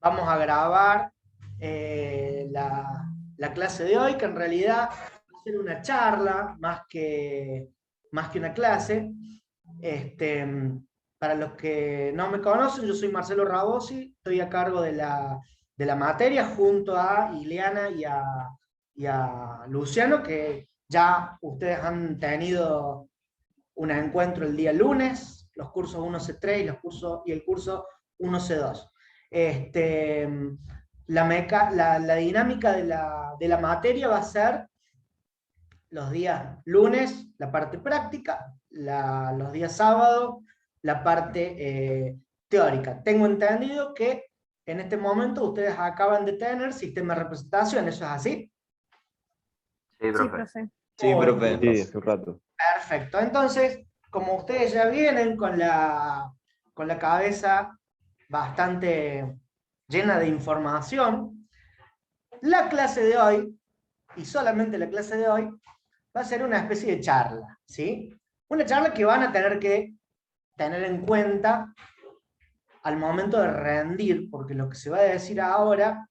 Vamos a grabar la clase de hoy, que en realidad va a ser una charla más que una clase. Para los que no me conocen, yo soy Marcelo Rabosi, estoy a cargo de la materia junto a Ileana y a Luciano, que ya ustedes han tenido un encuentro el día lunes, los cursos 1C3 y el curso 1C2. La dinámica de la materia va a ser los días lunes, la parte práctica, los días sábado, la parte teórica. Tengo entendido que en este momento ustedes acaban de tener sistema de representación, ¿eso es así? Sí, Sí, profe. profe. Sí, Muy profe. bien. Sí, hace un rato. Perfecto. Entonces, como ustedes ya vienen con la cabeza bastante llena de información, la clase de hoy, y solamente la clase de hoy, va a ser una especie de charla, ¿sí? Una charla que van a tener que tener en cuenta al momento de rendir, porque lo que se va a decir ahora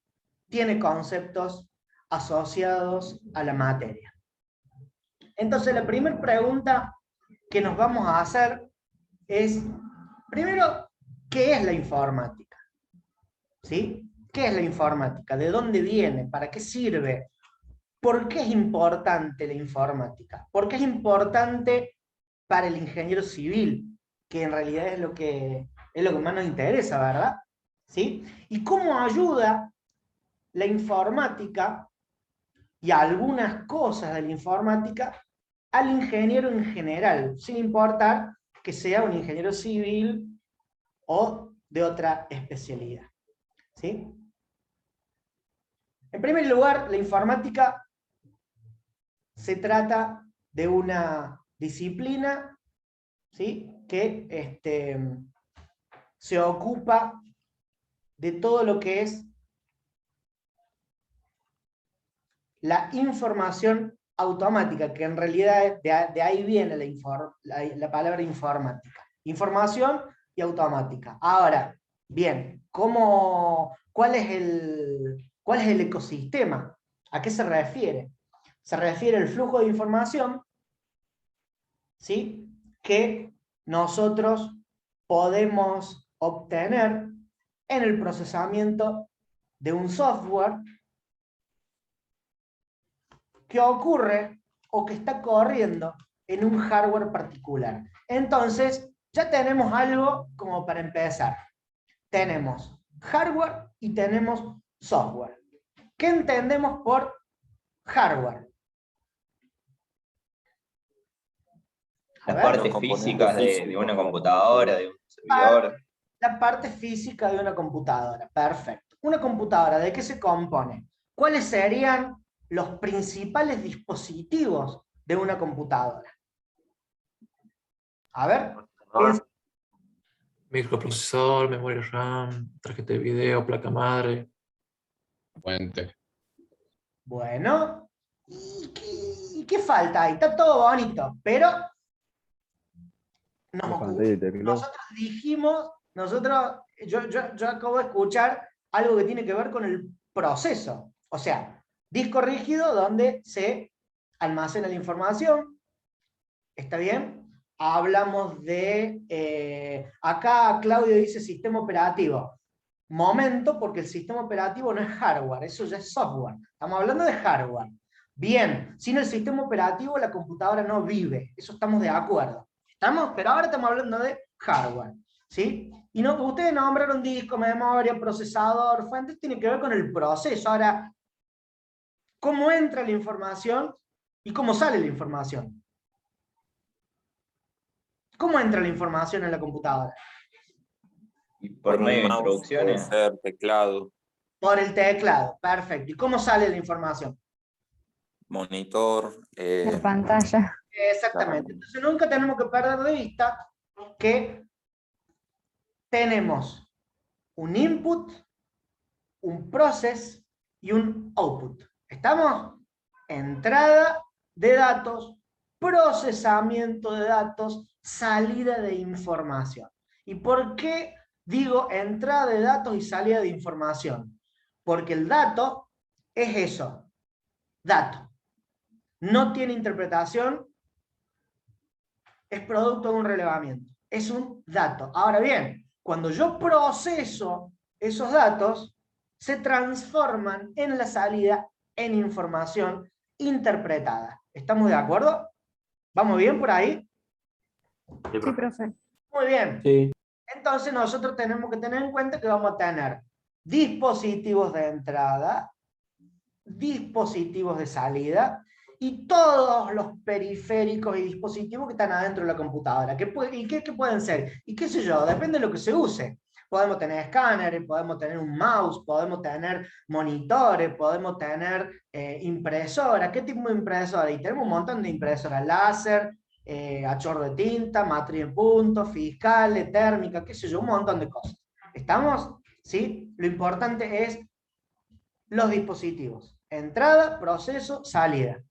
tiene conceptos asociados a la materia. Entonces, la primera pregunta que nos vamos a hacer es, primero, ¿qué es la informática? ¿Sí? ¿Qué es la informática? ¿De dónde viene? ¿Para qué sirve? ¿Por qué es importante la informática? ¿Por qué es importante para el ingeniero civil? Que en realidad es lo que más nos interesa, ¿verdad? ¿Sí? ¿Y cómo ayuda la informática y algunas cosas de la informática al ingeniero en general, sin importar que sea un ingeniero civil o de otra especialidad? ¿Sí? En primer lugar, la informática se trata de una disciplina, ¿sí?, que se ocupa de todo lo que es la información automática, que en realidad de ahí viene la palabra informática. Información y automática. Ahora, bien, ¿cuál es el ecosistema? ¿A qué se refiere? Se refiere al flujo de información, ¿sí?, que nosotros podemos obtener en el procesamiento de un software que ocurre o que está corriendo en un hardware particular. Entonces, ya tenemos algo como para empezar. Tenemos hardware y tenemos software. ¿Qué entendemos por hardware? Las partes físicas de una computadora, de un servidor. La parte física de una computadora, perfecto. ¿Una computadora de qué se compone? ¿Cuáles serían los principales dispositivos de una computadora? A ver, piensa. Microprocesador, memoria RAM, tarjeta de video, placa madre. Fuente. Bueno, ¿y qué falta ahí? Está todo bonito, pero yo acabo de escuchar algo que tiene que ver con el proceso. O sea, disco rígido donde se almacena la información. ¿Está bien? Hablamos de... acá Claudio dice sistema operativo. Momento, porque el sistema operativo no es hardware, eso ya es software. Estamos hablando de hardware. Bien, sin el sistema operativo la computadora no vive, eso estamos de acuerdo. ¿Estamos? Pero ahora estamos hablando de hardware, ¿sí? Y no, ustedes nombraron disco, memoria, procesador, fuente, tiene que ver con el proceso. Ahora, ¿cómo entra la información y cómo sale la información? ¿Cómo entra la información en la computadora? Y por medio de instrucciones. Puede ser teclado, Por el teclado, perfecto. ¿Y cómo sale la información? monitor, La pantalla. Exactamente. Entonces nunca tenemos que perder de vista que tenemos un input, un process y un output. ¿Estamos? Entrada de datos, procesamiento de datos, salida de información. ¿Y por qué digo entrada de datos y salida de información? Porque el dato es eso, dato. No tiene interpretación, es producto de un relevamiento. Es un dato. Ahora bien, cuando yo proceso esos datos, se transforman en la salida en información interpretada. ¿Estamos de acuerdo? ¿Vamos bien por ahí? Sí, profe. Muy bien. Sí. Entonces nosotros tenemos que tener en cuenta que vamos a tener dispositivos de entrada, dispositivos de salida y todos los periféricos y dispositivos que están adentro de la computadora. ¿Qué pueden ser? Y qué sé yo, depende de lo que se use. Podemos tener escáneres, podemos tener un mouse, podemos tener monitores, podemos tener impresoras. ¿Qué tipo de impresora? Y tenemos un montón de impresoras láser, a chorro de tinta, matriz en punto, fiscales, térmica, qué sé yo, un montón de cosas. ¿Estamos? ¿Sí? Lo importante es los dispositivos. Entrada, proceso, salida.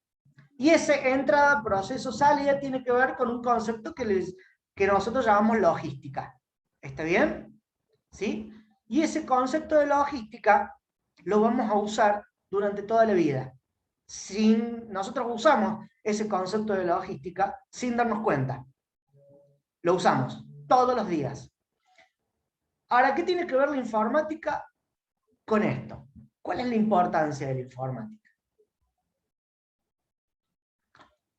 Y ese entrada, proceso, salida tiene que ver con un concepto que nosotros llamamos logística. ¿Está bien? ¿Sí? Y ese concepto de logística lo vamos a usar durante toda la vida. Nosotros usamos ese concepto de logística sin darnos cuenta. Lo usamos todos los días. Ahora, ¿qué tiene que ver la informática con esto? ¿Cuál es la importancia de la informática?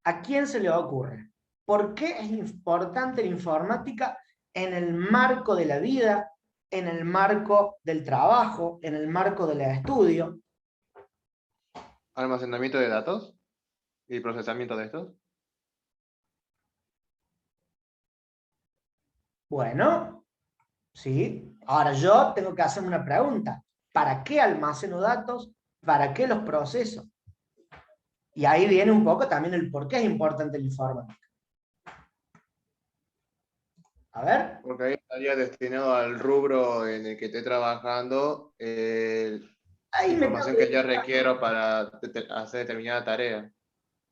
¿A quién se le ocurre? ¿Por qué es importante la informática en el marco de la vida, en el marco del trabajo, en el marco del estudio? Almacenamiento de datos y procesamiento de estos. Bueno, sí. Ahora yo tengo que hacerme una pregunta. ¿Para qué almaceno datos? ¿Para qué los proceso? Y ahí viene un poco también el por qué es importante la informática. A ver. Porque ahí estaría destinado al rubro en el que esté trabajando, Ahí me información que yo requiero para hacer determinada tarea o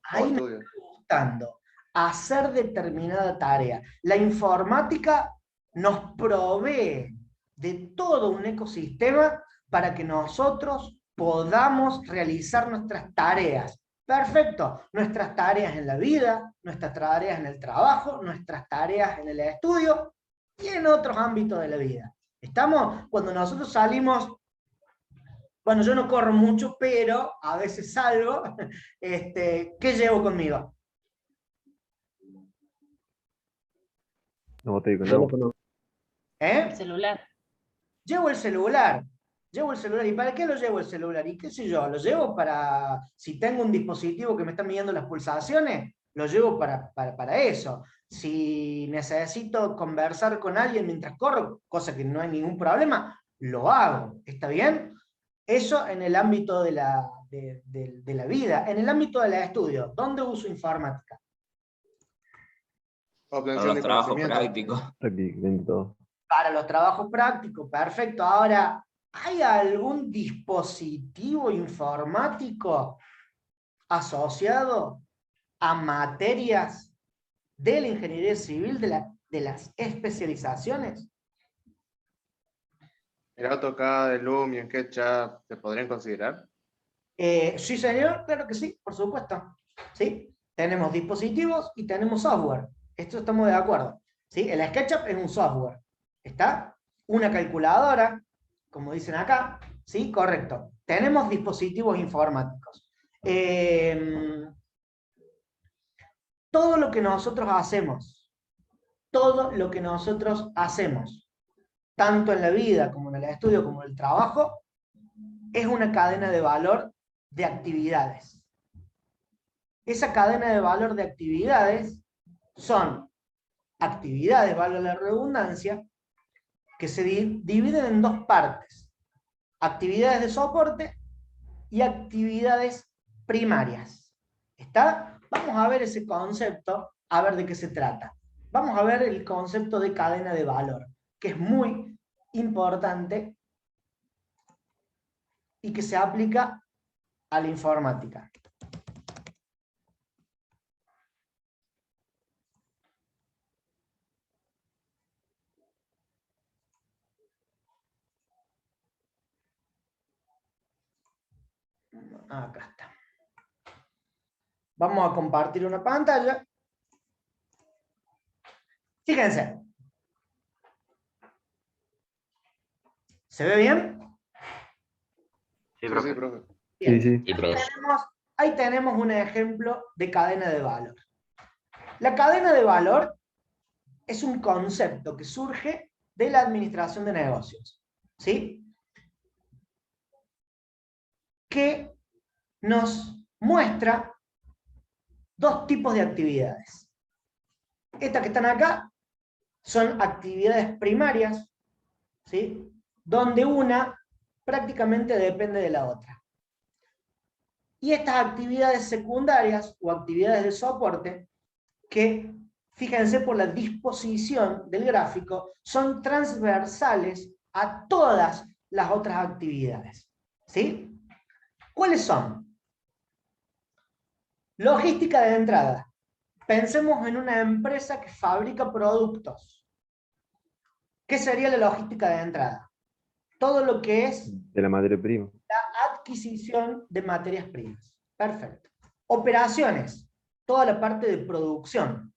Ahí me estudio. está gustando hacer determinada tarea. La informática nos provee de todo un ecosistema para que nosotros podamos realizar nuestras tareas. Perfecto, nuestras tareas en la vida, nuestras tareas en el trabajo, nuestras tareas en el estudio y en otros ámbitos de la vida. ¿Estamos? Cuando nosotros salimos, bueno, yo no corro mucho, pero a veces salgo, ¿qué llevo conmigo? No, botella con agua. ¿Eh? Celular. Llevo el celular. Llevo el celular. ¿Y para qué lo llevo el celular? ¿Y qué sé yo? Lo llevo para, si tengo un dispositivo que me está midiendo las pulsaciones, lo llevo para eso. Si necesito conversar con alguien mientras corro, cosa que no hay ningún problema, lo hago. ¿Está bien? Eso en el ámbito de la vida. En el ámbito del estudio, ¿dónde uso informática? Obtención de trabajo conocimiento. práctico. Prácticamente todo. Para los trabajos prácticos, perfecto. Ahora, ¿hay algún dispositivo informático asociado a materias de la ingeniería civil, de las especializaciones? ¿El AutoCAD, el Loom y el SketchUp se podrían considerar? Sí, señor, claro que sí, por supuesto. ¿Sí? Tenemos dispositivos y tenemos software. Esto estamos de acuerdo. ¿Sí? El SketchUp es un software. ¿Está? Una calculadora, como dicen acá. ¿Sí? Correcto. Tenemos dispositivos informáticos. Todo lo que nosotros hacemos, tanto en la vida como en el estudio como en el trabajo, es una cadena de valor de actividades. Esa cadena de valor de actividades son actividades, valga la redundancia, que se dividen en dos partes. Actividades de soporte y actividades primarias. ¿Está? Vamos a ver ese concepto, a ver de qué se trata. Vamos a ver el concepto de cadena de valor, que es muy importante y que se aplica a la informática. Acá está. Vamos a compartir una pantalla. Fíjense. ¿Se ve bien? Sí, profe. Profe. Bien. Sí, sí. Ahí tenemos un ejemplo de cadena de valor. La cadena de valor es un concepto que surge de la administración de negocios, ¿sí? Que nos muestra dos tipos de actividades. Estas que están acá son actividades primarias, ¿sí? Donde una prácticamente depende de la otra. Y estas actividades secundarias o actividades de soporte, que, fíjense por la disposición del gráfico, son transversales a todas las otras actividades. ¿Sí? ¿Cuáles son? Logística de entrada. Pensemos en una empresa que fabrica productos. ¿Qué sería la logística de entrada? Todo lo que es De la materia prima. la adquisición de materias primas. Perfecto. Operaciones. Toda la parte de producción.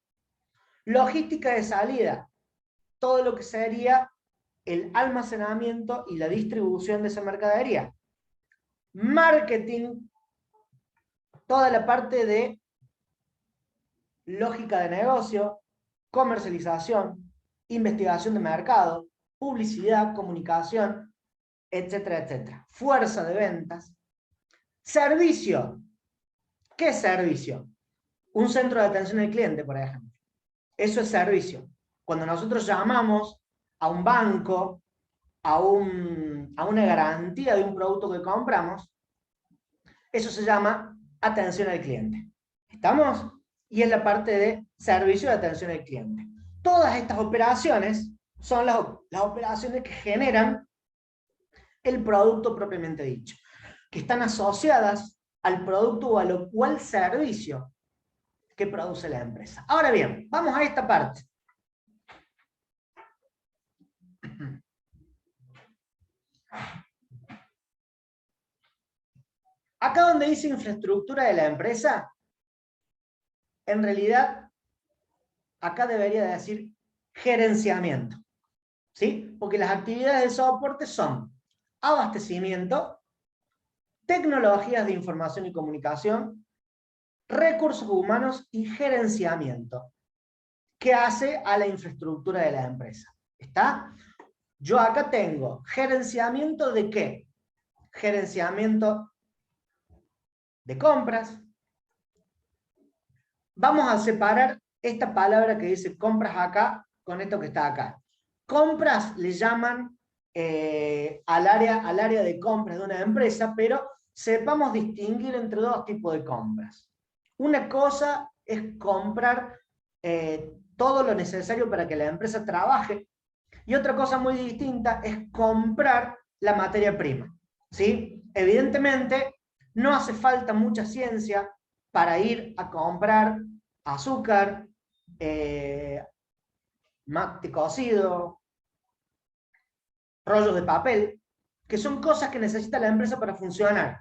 Logística de salida. Todo lo que sería el almacenamiento y la distribución de esa mercadería. Marketing. Toda la parte de lógica de negocio, comercialización, investigación de mercado, publicidad, comunicación, etcétera, etcétera. Fuerza de ventas. Servicio. ¿Qué es servicio? Un centro de atención al cliente, por ejemplo. Eso es servicio. Cuando nosotros llamamos a un banco, a una garantía de un producto que compramos, eso se llama atención al cliente. ¿Estamos? Y es la parte de servicio de atención al cliente. Todas estas operaciones son las operaciones que generan el producto propiamente dicho, que están asociadas al producto o al servicio que produce la empresa. Ahora bien, vamos a esta parte. Acá donde dice infraestructura de la empresa, en realidad, acá debería decir gerenciamiento. ¿Sí? Porque las actividades de soporte son abastecimiento, tecnologías de información y comunicación, recursos humanos y gerenciamiento, que hace a la infraestructura de la empresa. ¿Está? Yo acá tengo gerenciamiento de ¿qué? Gerenciamiento de compras. Vamos a separar esta palabra que dice compras acá con esto que está acá. Compras le llaman al área de compras de una empresa, pero sepamos distinguir entre dos tipos de compras. Una cosa es comprar todo lo necesario para que la empresa trabaje, y otra cosa muy distinta es comprar la materia prima. ¿Sí? Evidentemente, no hace falta mucha ciencia para ir a comprar azúcar, mate cocido, rollos de papel, que son cosas que necesita la empresa para funcionar.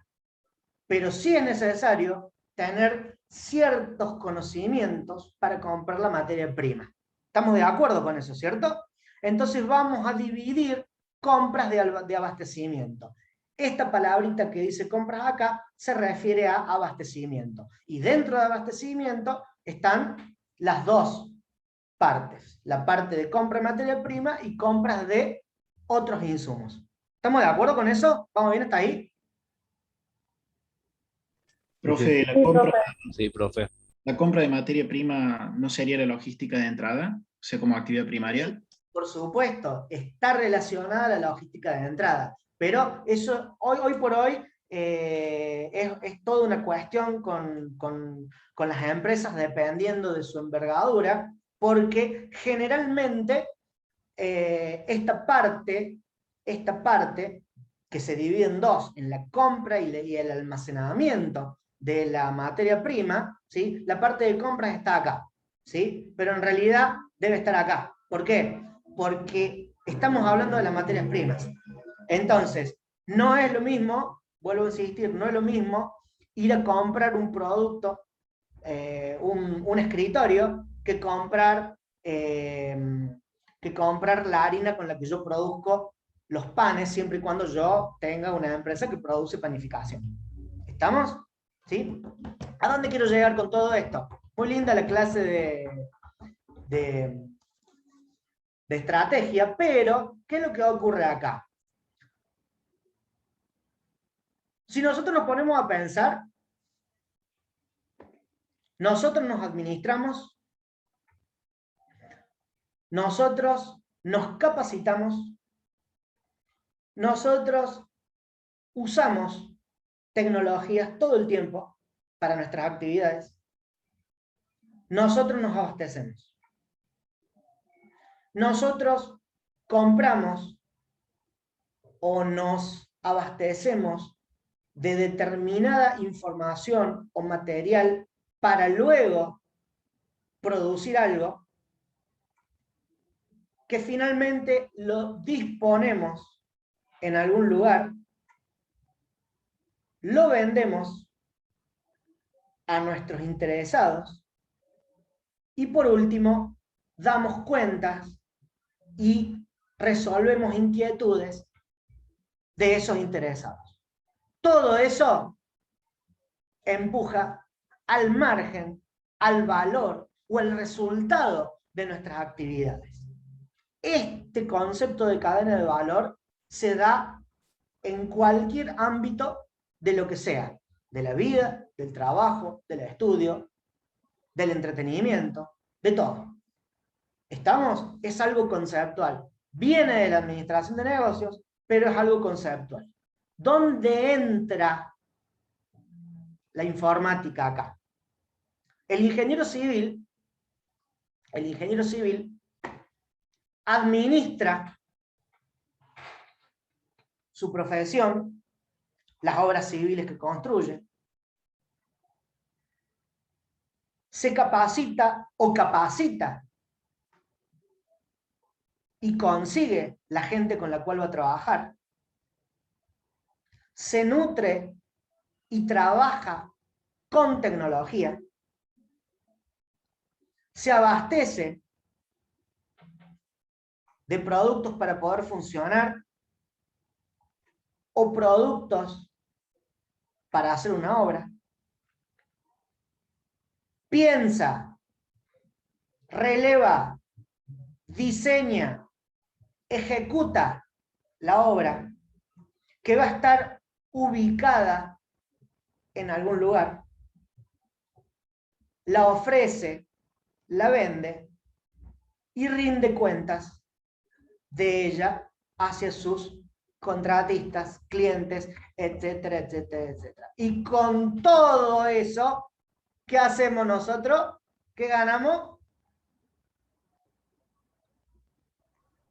Pero sí es necesario tener ciertos conocimientos para comprar la materia prima. ¿Estamos de acuerdo con eso, cierto? Entonces vamos a dividir compras de abastecimiento. Esta palabrita que dice compras acá se refiere a abastecimiento. Y dentro de abastecimiento están las dos partes. La parte de compra de materia prima y compras de otros insumos. ¿Estamos de acuerdo con eso? ¿Vamos bien hasta ahí? Profe, Sí, profe. ¿la compra de materia prima no sería la logística de entrada? O sea, como actividad primaria. Por supuesto, está relacionada a la logística de entrada, pero eso hoy por hoy es toda una cuestión con las empresas dependiendo de su envergadura, porque generalmente esta parte que se divide en dos, en la compra y el almacenamiento de la materia prima, ¿sí? La parte de compras está acá, ¿sí? Pero en realidad debe estar acá. ¿Por qué? Porque estamos hablando de las materias primas. Entonces, no es lo mismo, vuelvo a insistir, no es lo mismo ir a comprar un producto, un escritorio, que comprar la harina con la que yo produzco los panes, siempre y cuando yo tenga una empresa que produce panificación. ¿Estamos? ¿Sí? ¿A dónde quiero llegar con todo esto? Muy linda la clase de estrategia, pero ¿qué es lo que ocurre acá? Si nosotros nos ponemos a pensar, nosotros nos administramos, nosotros nos capacitamos, nosotros usamos tecnologías todo el tiempo para nuestras actividades, nosotros nos abastecemos, nosotros compramos o nos abastecemos de determinada información o material para luego producir algo que finalmente lo disponemos en algún lugar, lo vendemos a nuestros interesados y por último damos cuentas y resolvemos inquietudes de esos interesados. Todo eso empuja al margen, al valor o al resultado de nuestras actividades. Este concepto de cadena de valor se da en cualquier ámbito de lo que sea, de la vida, del trabajo, del estudio, del entretenimiento, de todo. ¿Estamos? Es algo conceptual. Viene de la administración de negocios, pero es algo conceptual. ¿Dónde entra la informática acá? El ingeniero civil administra su profesión, las obras civiles que construye, se capacita o capacita y consigue la gente con la cual va a trabajar, se nutre y trabaja con tecnología, se abastece de productos para poder funcionar o productos para hacer una obra, piensa, releva, diseña, ejecuta la obra que va a estar ubicada en algún lugar, la ofrece, la vende y rinde cuentas de ella hacia sus contratistas, clientes, etcétera, etcétera, etcétera. Y con todo eso, ¿qué hacemos nosotros? ¿Qué ganamos?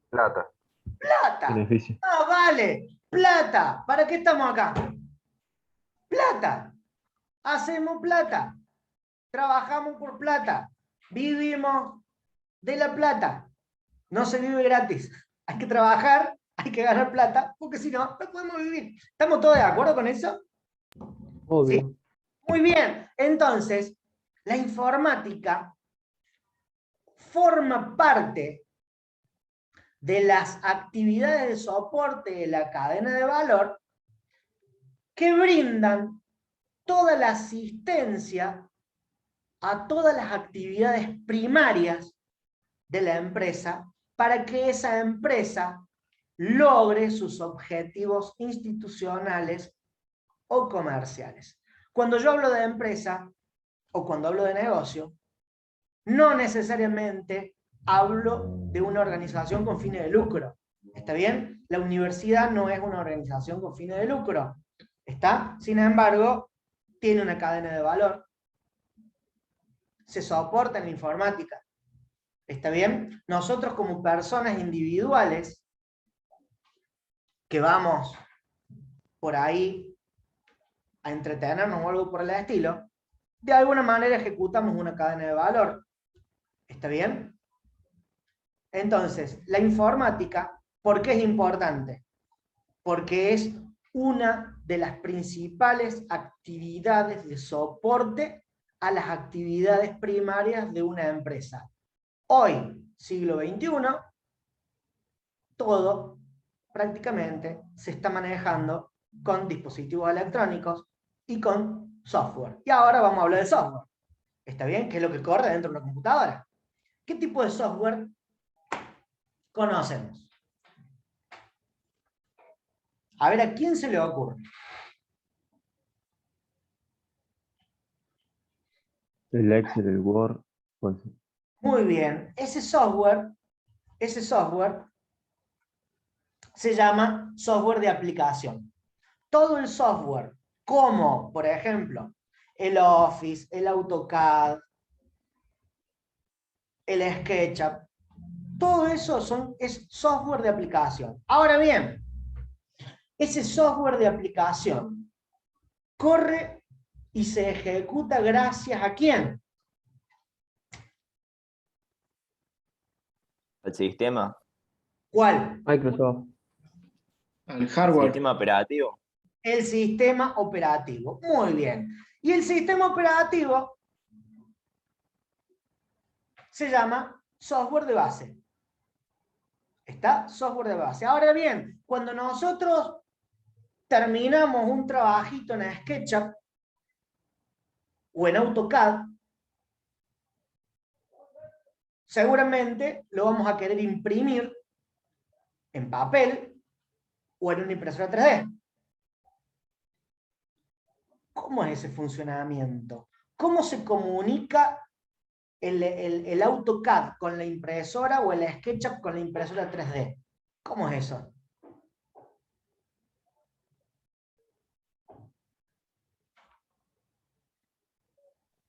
Plata. Plata. Beneficio. Ah, vale, plata. ¿Para qué estamos acá? Plata. Hacemos plata. Trabajamos por plata. Vivimos de la plata. No se vive gratis. Hay que trabajar, hay que ganar plata, porque si no, no podemos vivir. ¿Estamos todos de acuerdo con eso? Obvio. ¿Sí? Muy bien. Entonces, la informática forma parte de las actividades de soporte de la cadena de valor que brindan toda la asistencia a todas las actividades primarias de la empresa para que esa empresa logre sus objetivos institucionales o comerciales. Cuando yo hablo de empresa o cuando hablo de negocio, no necesariamente hablo de una organización con fines de lucro. ¿Está bien? La universidad no es una organización con fines de lucro. ¿Está? Sin embargo, tiene una cadena de valor. Se soporta en la informática. ¿Está bien? Nosotros como personas individuales que vamos por ahí a entretenernos o algo por el estilo, de alguna manera ejecutamos una cadena de valor. ¿Está bien? Entonces, la informática, ¿por qué es importante? Porque es una de las principales actividades de soporte a las actividades primarias de una empresa. Hoy, siglo XXI, todo prácticamente se está manejando con dispositivos electrónicos y con software. Y ahora vamos a hablar de software. ¿Está bien? ¿Qué es lo que corre dentro de una computadora? ¿Qué tipo de software conocemos? A ver, ¿a quién se le ocurre? El Excel, el Word. Pues, Muy bien. Ese software se llama software de aplicación. Todo el software, como por ejemplo el Office, el AutoCAD, el SketchUp, todo eso es software de aplicación. Ahora bien, ese software de aplicación corre y se ejecuta gracias ¿a quién? ¿Al sistema? ¿Cuál? Microsoft. Al hardware. ¿Sistema operativo? El sistema operativo. Muy bien. Y el sistema operativo se llama software de base. ¿Está? Software de base. Ahora bien, cuando nosotros terminamos un trabajito en SketchUp o en AutoCAD, seguramente lo vamos a querer imprimir en papel o en una impresora 3D. ¿Cómo es ese funcionamiento? ¿Cómo se comunica el AutoCAD con la impresora o el SketchUp con la impresora 3D? ¿Cómo es eso?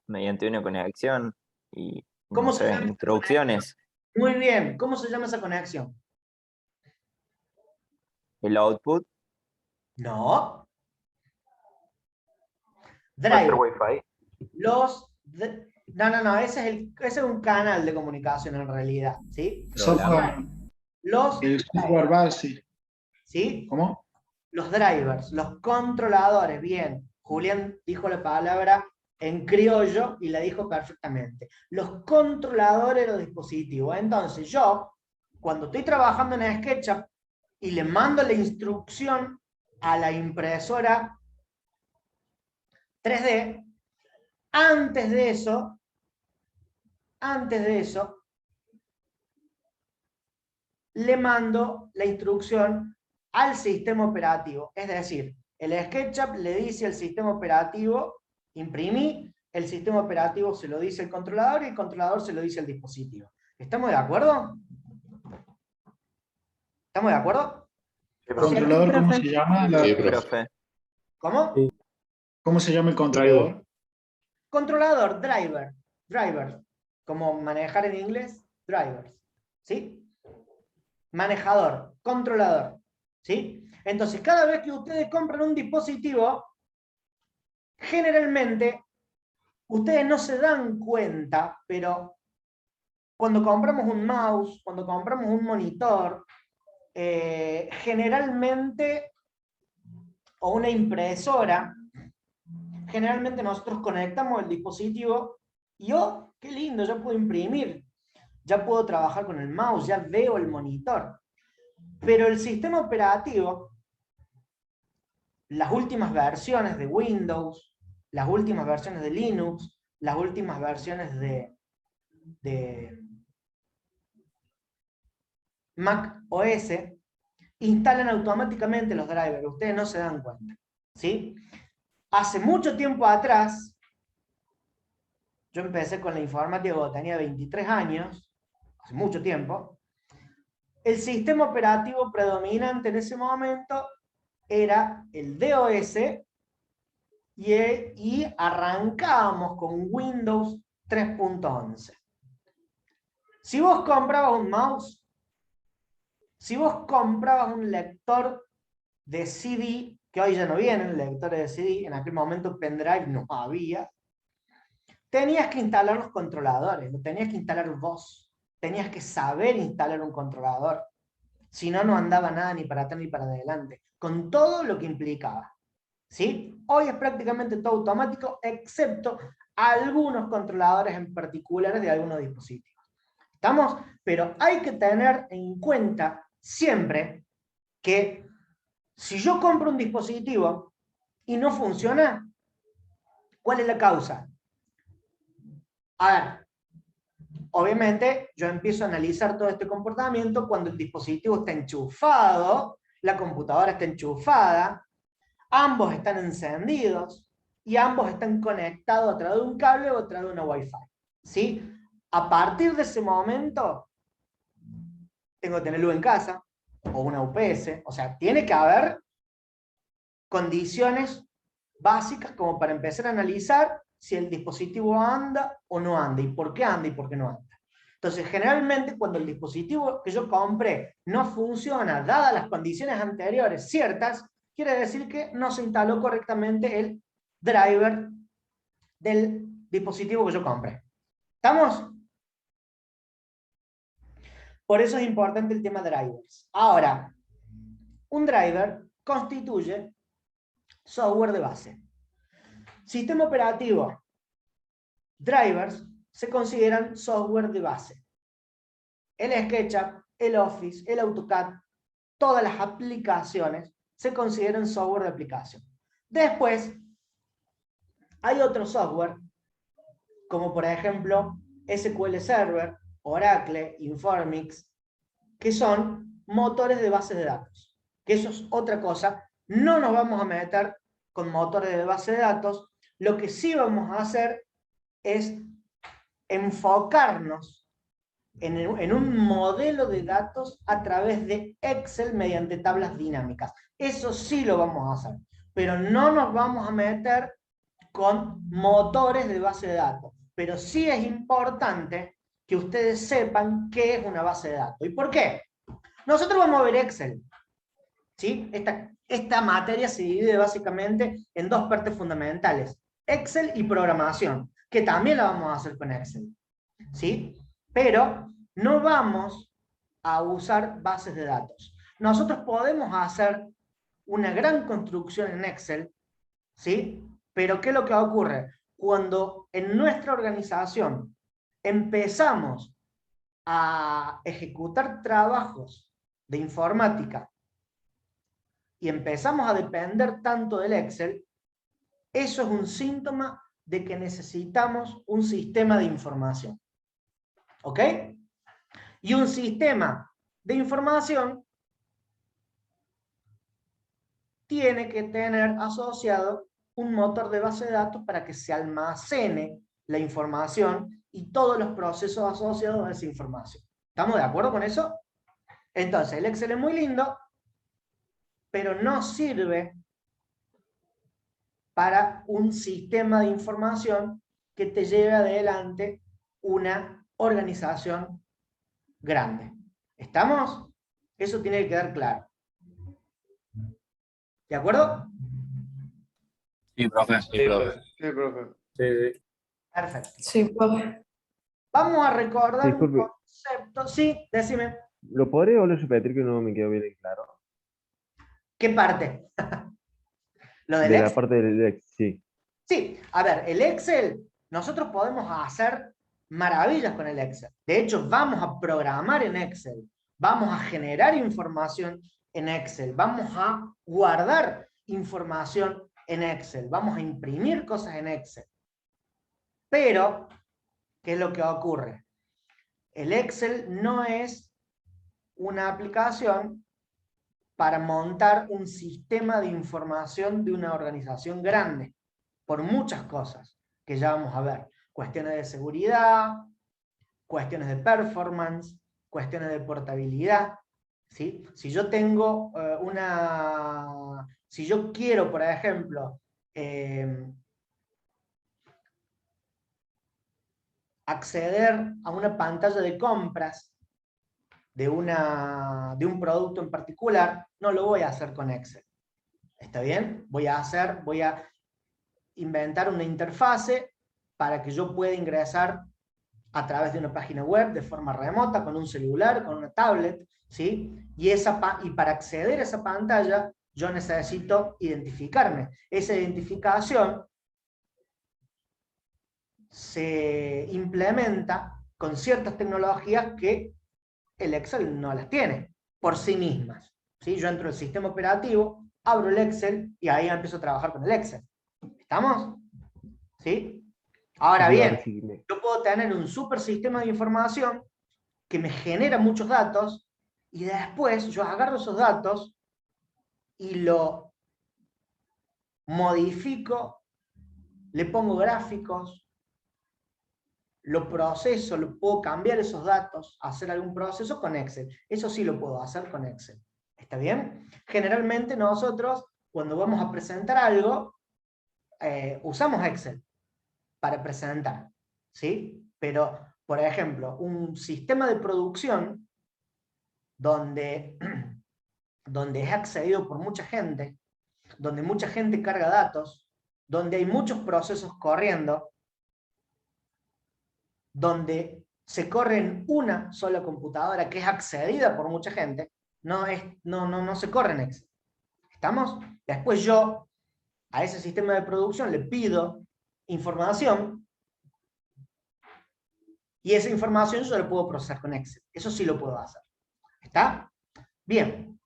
Mediante una conexión y, ¿Cómo no se sé, llama? instrucciones. Muy bien. ¿Cómo se llama esa conexión? El output, No. ¿puede ser Drive. Wi-Fi? No, ese es un canal de comunicación en realidad, ¿sí? Software, Los el software base. ¿sí? ¿Cómo? Los drivers, los controladores, bien. Julián dijo la palabra en criollo y la dijo perfectamente. Los controladores de los dispositivos. Entonces yo, cuando estoy trabajando en SketchUp y le mando la instrucción a la impresora 3D, antes de eso, le mando la instrucción al sistema operativo. Es decir, el SketchUp le dice al sistema operativo, imprimí, el sistema operativo se lo dice al controlador y el controlador se lo dice al dispositivo. ¿Estamos de acuerdo? ¿Estamos de acuerdo? ¿El controlador cómo se llama? Sí, profe. ¿Cómo? Sí. ¿Cómo se llama el controlador? Controlador, driver, como manejar en inglés, drivers, ¿sí? Manejador, controlador, ¿sí? Entonces, cada vez que ustedes compran un dispositivo, generalmente, ustedes no se dan cuenta, pero cuando compramos un mouse, cuando compramos un monitor, generalmente, o una impresora, generalmente nosotros conectamos el dispositivo y ¡oh, qué lindo! Ya puedo imprimir, ya puedo trabajar con el mouse, ya veo el monitor. Pero el sistema operativo, las últimas versiones de Windows, las últimas versiones de Linux, las últimas versiones de Mac OS, instalan automáticamente los drivers, ustedes no se dan cuenta, ¿sí? Hace mucho tiempo atrás, yo empecé con la informática cuando tenía 23 años, hace mucho tiempo, el sistema operativo predominante en ese momento era el DOS y arrancábamos con Windows 3.11. Si vos comprabas un mouse, si vos comprabas un lector de CD, que hoy ya no vienen lectores de CD, en aquel momento pendrive no había, tenías que instalar los controladores, lo tenías que instalar vos, tenías que saber instalar un controlador. Si no, no andaba nada ni para atrás ni para adelante, con todo lo que implicaba. ¿Sí? Hoy es prácticamente todo automático, excepto algunos controladores en particulares de algunos dispositivos. ¿Estamos? Pero hay que tener en cuenta siempre que si yo compro un dispositivo y no funciona, ¿cuál es la causa? A ver, obviamente yo empiezo a analizar todo este comportamiento cuando el dispositivo está enchufado, la computadora está enchufada, ambos están encendidos y ambos están conectados a través de un cable o a través de una Wi-Fi. ¿Sí? A partir de ese momento, tengo que tener luz en casa o una UPS, o sea, tiene que haber condiciones básicas como para empezar a analizar si el dispositivo anda o no anda, y por qué anda y por qué no anda. Entonces, generalmente, cuando el dispositivo que yo compré no funciona, dadas las condiciones anteriores ciertas, quiere decir que no se instaló correctamente el driver del dispositivo que yo compré. ¿Estamos? Por eso es importante el tema drivers. Ahora, un driver constituye software de base. Sistema operativo, drivers, se consideran software de base. El SketchUp, el Office, el AutoCAD, todas las aplicaciones se consideran software de aplicación. Después, hay otro software, como por ejemplo SQL Server, Oracle, Informix, que son motores de bases de datos. Que eso es otra cosa. No nos vamos a meter con motores de base de datos. Lo que sí vamos a hacer es enfocarnos en un modelo de datos a través de Excel mediante tablas dinámicas. Eso sí lo vamos a hacer. Pero no nos vamos a meter con motores de base de datos. Pero sí es importante que ustedes sepan qué es una base de datos. ¿Y por qué? Nosotros vamos a ver Excel. ¿Sí? Esta materia se divide básicamente en dos partes fundamentales. Excel y programación, que también la vamos a hacer con Excel. ¿Sí? Pero no vamos a usar bases de datos. Nosotros podemos hacer una gran construcción en Excel, ¿sí? Pero ¿qué es lo que ocurre? Cuando en nuestra organización empezamos a ejecutar trabajos de informática y empezamos a depender tanto del Excel, eso es un síntoma de que necesitamos un sistema de información. ¿Ok? Y un sistema de información tiene que tener asociado un motor de base de datos para que se almacene la información y todos los procesos asociados a esa información. ¿Estamos de acuerdo con eso? Entonces, el Excel es muy lindo, pero no sirve para un sistema de información que te lleve adelante una organización grande. ¿Estamos? Eso tiene que quedar claro. ¿De acuerdo? Sí, profe. Sí, profe. Sí, profe. Sí. Perfecto. Sí, profe. Vamos a recordar Disculpe. un concepto. Sí, decime. ¿Lo podría volver a repetir que no me quedó bien claro? ¿Qué parte? ¿Lo del De la Excel? parte del Excel, sí. Sí, a ver, el Excel, nosotros podemos hacer maravillas con el Excel. De hecho, vamos a programar en Excel, vamos a generar información en Excel, vamos a guardar información en Excel, vamos a imprimir cosas en Excel. Pero, ¿qué es lo que ocurre? El Excel no es una aplicación para montar un sistema de información de una organización grande, por muchas cosas que ya vamos a ver. Cuestiones de seguridad, cuestiones de performance, cuestiones de portabilidad. ¿Sí? Si yo tengo si yo quiero, por ejemplo, acceder a una pantalla de compras de un producto en particular, no lo voy a hacer con Excel. ¿Está bien? Voy a inventar una interfase para que yo pueda ingresar a través de una página web de forma remota, con un celular, con una tablet, ¿sí? Y para acceder a esa pantalla, yo necesito identificarme. Esa identificación se implementa con ciertas tecnologías que el Excel no las tiene por sí mismas, ¿sí? Yo entro al sistema operativo, abro el Excel y ahí empiezo a trabajar con el Excel. ¿Estamos? ¿Sí? Ahora Sí, bien, ahora sí yo puedo tener un super sistema de información que me genera muchos datos y después yo agarro esos datos y lo modifico, le pongo gráficos, lo proceso, lo puedo cambiar esos datos, hacer algún proceso con Excel. Eso sí lo puedo hacer con Excel. ¿Está bien? Generalmente nosotros, cuando vamos a presentar algo, usamos Excel para presentar, ¿sí? Pero, por ejemplo, un sistema de producción donde es accedido por mucha gente, donde mucha gente carga datos, donde hay muchos procesos corriendo, donde se corre en una sola computadora que es accedida por mucha gente, no se corre en Excel. ¿Estamos? Después yo a ese sistema de producción le pido información y esa información yo la puedo procesar con Excel. Eso sí lo puedo hacer. ¿Está? Bien.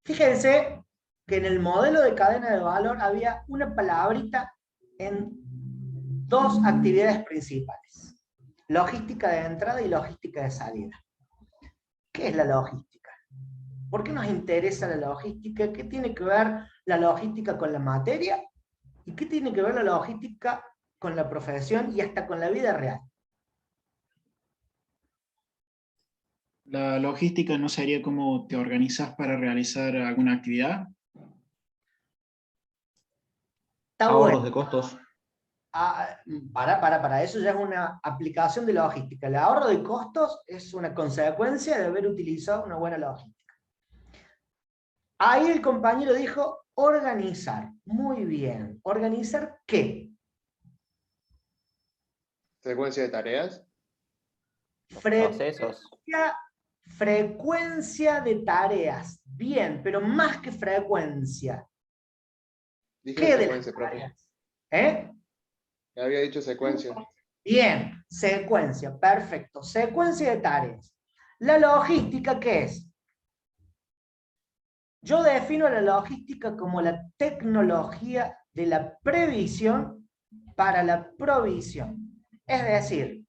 Fíjense que en el modelo de cadena de valor había una palabrita en dos actividades principales: logística de entrada y logística de salida. ¿Qué es la logística? ¿Por qué nos interesa la logística? ¿Qué tiene que ver la logística con la materia? ¿Y qué tiene que ver la logística con la profesión y hasta con la vida real? La logística no sería cómo te organizas para realizar alguna actividad. Está Ahorros bueno. de costos. Para eso ya es una aplicación de logística. El ahorro de costos es una consecuencia de haber utilizado una buena logística. Ahí el compañero dijo organizar. Muy bien. ¿Organizar qué? Secuencia de tareas. Procesos. Frecuencia de tareas. Bien, pero más que frecuencia. Dije ¿Qué de secuencia, las profe. tareas? ¿Eh? Ya había dicho secuencia. Bien, secuencia, perfecto. Secuencia de tareas. ¿La logística qué es? Yo defino la logística como la tecnología de la previsión para la provisión. Es decir,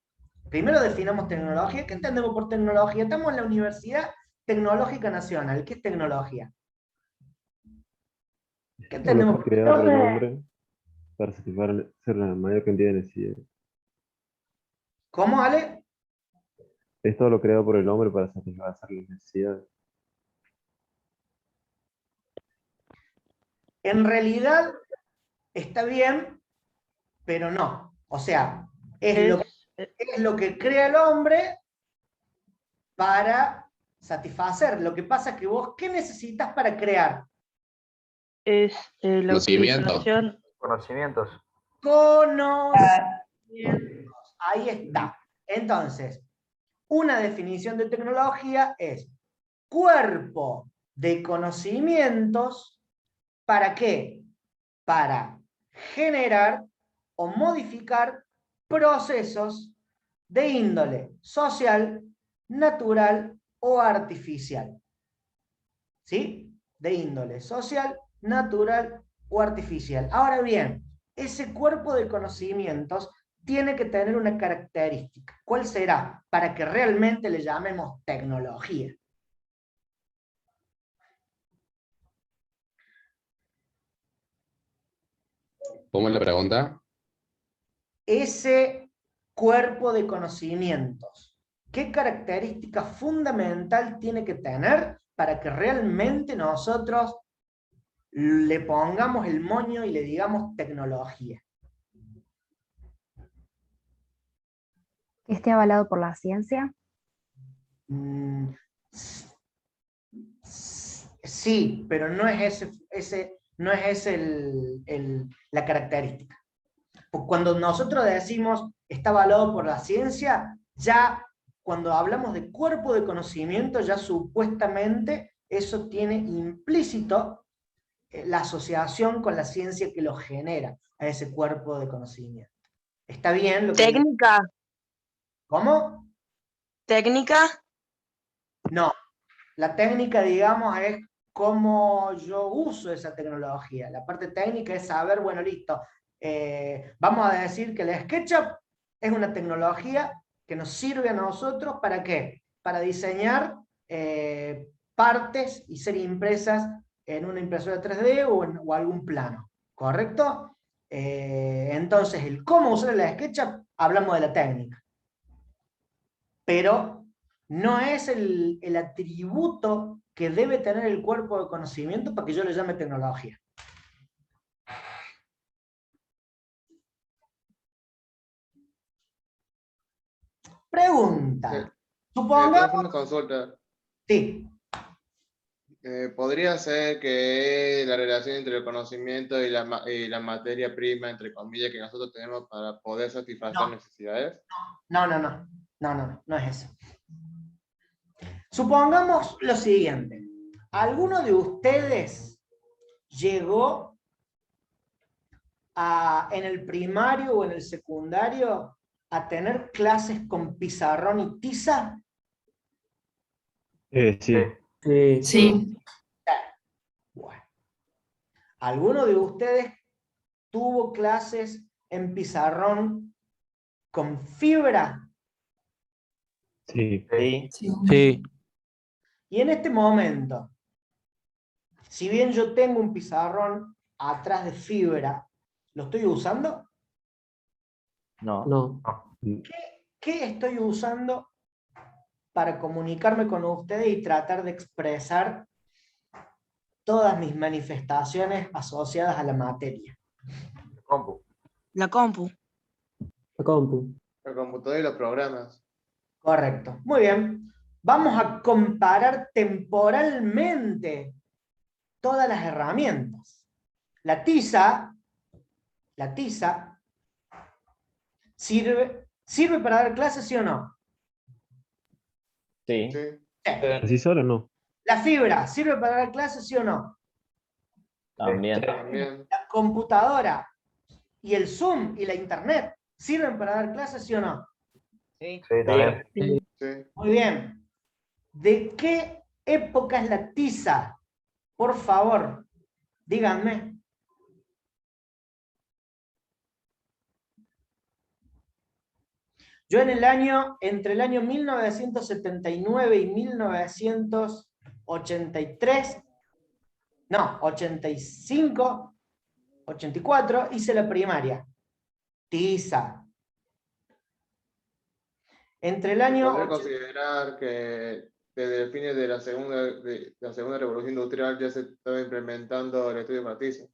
primero definamos tecnología. ¿Qué entendemos por tecnología? Estamos en la Universidad Tecnológica Nacional. ¿Qué es tecnología? ¿Qué Todo lo entendemos que por creado por el Profe. hombre para satisfacer la mayor cantidad de necesidades. ¿Cómo, Ale? Es todo lo creado por el hombre para satisfacer las necesidades. En realidad está bien, pero no. O sea, es lo que crea el hombre para satisfacer. Lo que pasa es que vos, ¿qué necesitas para crear? Es la Conocimiento. utilización. Conocimientos. Conocimientos. Ahí está. Entonces, una definición de tecnología es cuerpo de conocimientos. ¿Para qué? Para generar o modificar procesos de índole social, natural o artificial. ¿Sí? De índole social, natural o artificial. Ahora bien, ese cuerpo de conocimientos tiene que tener una característica. ¿Cuál será? Para que realmente le llamemos tecnología. ¿Cómo es la pregunta? Ese cuerpo de conocimientos, ¿qué característica fundamental tiene que tener para que realmente nosotros le pongamos el moño y le digamos tecnología? Que esté avalado por la ciencia. Sí, pero no es ese no es la característica. Cuando nosotros decimos está avalado por la ciencia, ya cuando hablamos de cuerpo de conocimiento, ya supuestamente eso tiene implícito la asociación con la ciencia que lo genera a ese cuerpo de conocimiento. ¿Está bien lo que ¿Técnica? ¿Cómo? ¿Técnica? No. La técnica, digamos, es cómo yo uso esa tecnología. La parte técnica es saber, bueno, listo, vamos a decir que el SketchUp es una tecnología que nos sirve a nosotros, ¿para qué? Para diseñar partes y ser impresas en una impresora 3D o algún plano, ¿correcto? Entonces, el cómo usar el SketchUp, hablamos de la técnica. Pero no es el atributo que debe tener el cuerpo de conocimiento para que yo le llame tecnología. Pregunta. Sí. Supongamos... Una consulta. Sí. ¿Podría ser que la relación entre el conocimiento y la materia prima, entre comillas, que nosotros tenemos para poder satisfacer necesidades? No es eso. Supongamos lo siguiente. ¿Alguno de ustedes llegó en el primario o en el secundario a tener clases con pizarrón y tiza? Sí. Sí. Bueno. ¿Alguno de ustedes tuvo clases en pizarrón con fibra? Sí. Sí. Y en este momento, si bien yo tengo un pizarrón atrás de fibra, ¿lo estoy usando? No. ¿Qué estoy usando para comunicarme con ustedes y tratar de expresar todas mis manifestaciones asociadas a la materia? La compu. La compu. El computador y los programas. Correcto. Muy bien. Vamos a comparar temporalmente todas las herramientas. La tiza sirve para dar clases, ¿sí o no? Sí. ¿Así solo no? La fibra sirve para dar clases, ¿sí o no? También. También. La computadora y el Zoom y la internet sirven para dar clases, ¿sí o no? Sí. Sí. Muy bien. ¿De qué época es la tiza? Por favor, díganme. Yo entre el año 1979 y 1983, no, 85, 84, hice la primaria. Tiza. Entre el año... ¿Podría considerar que desde el fin de la segunda revolución industrial ya se estaba implementando el estudio para tiza?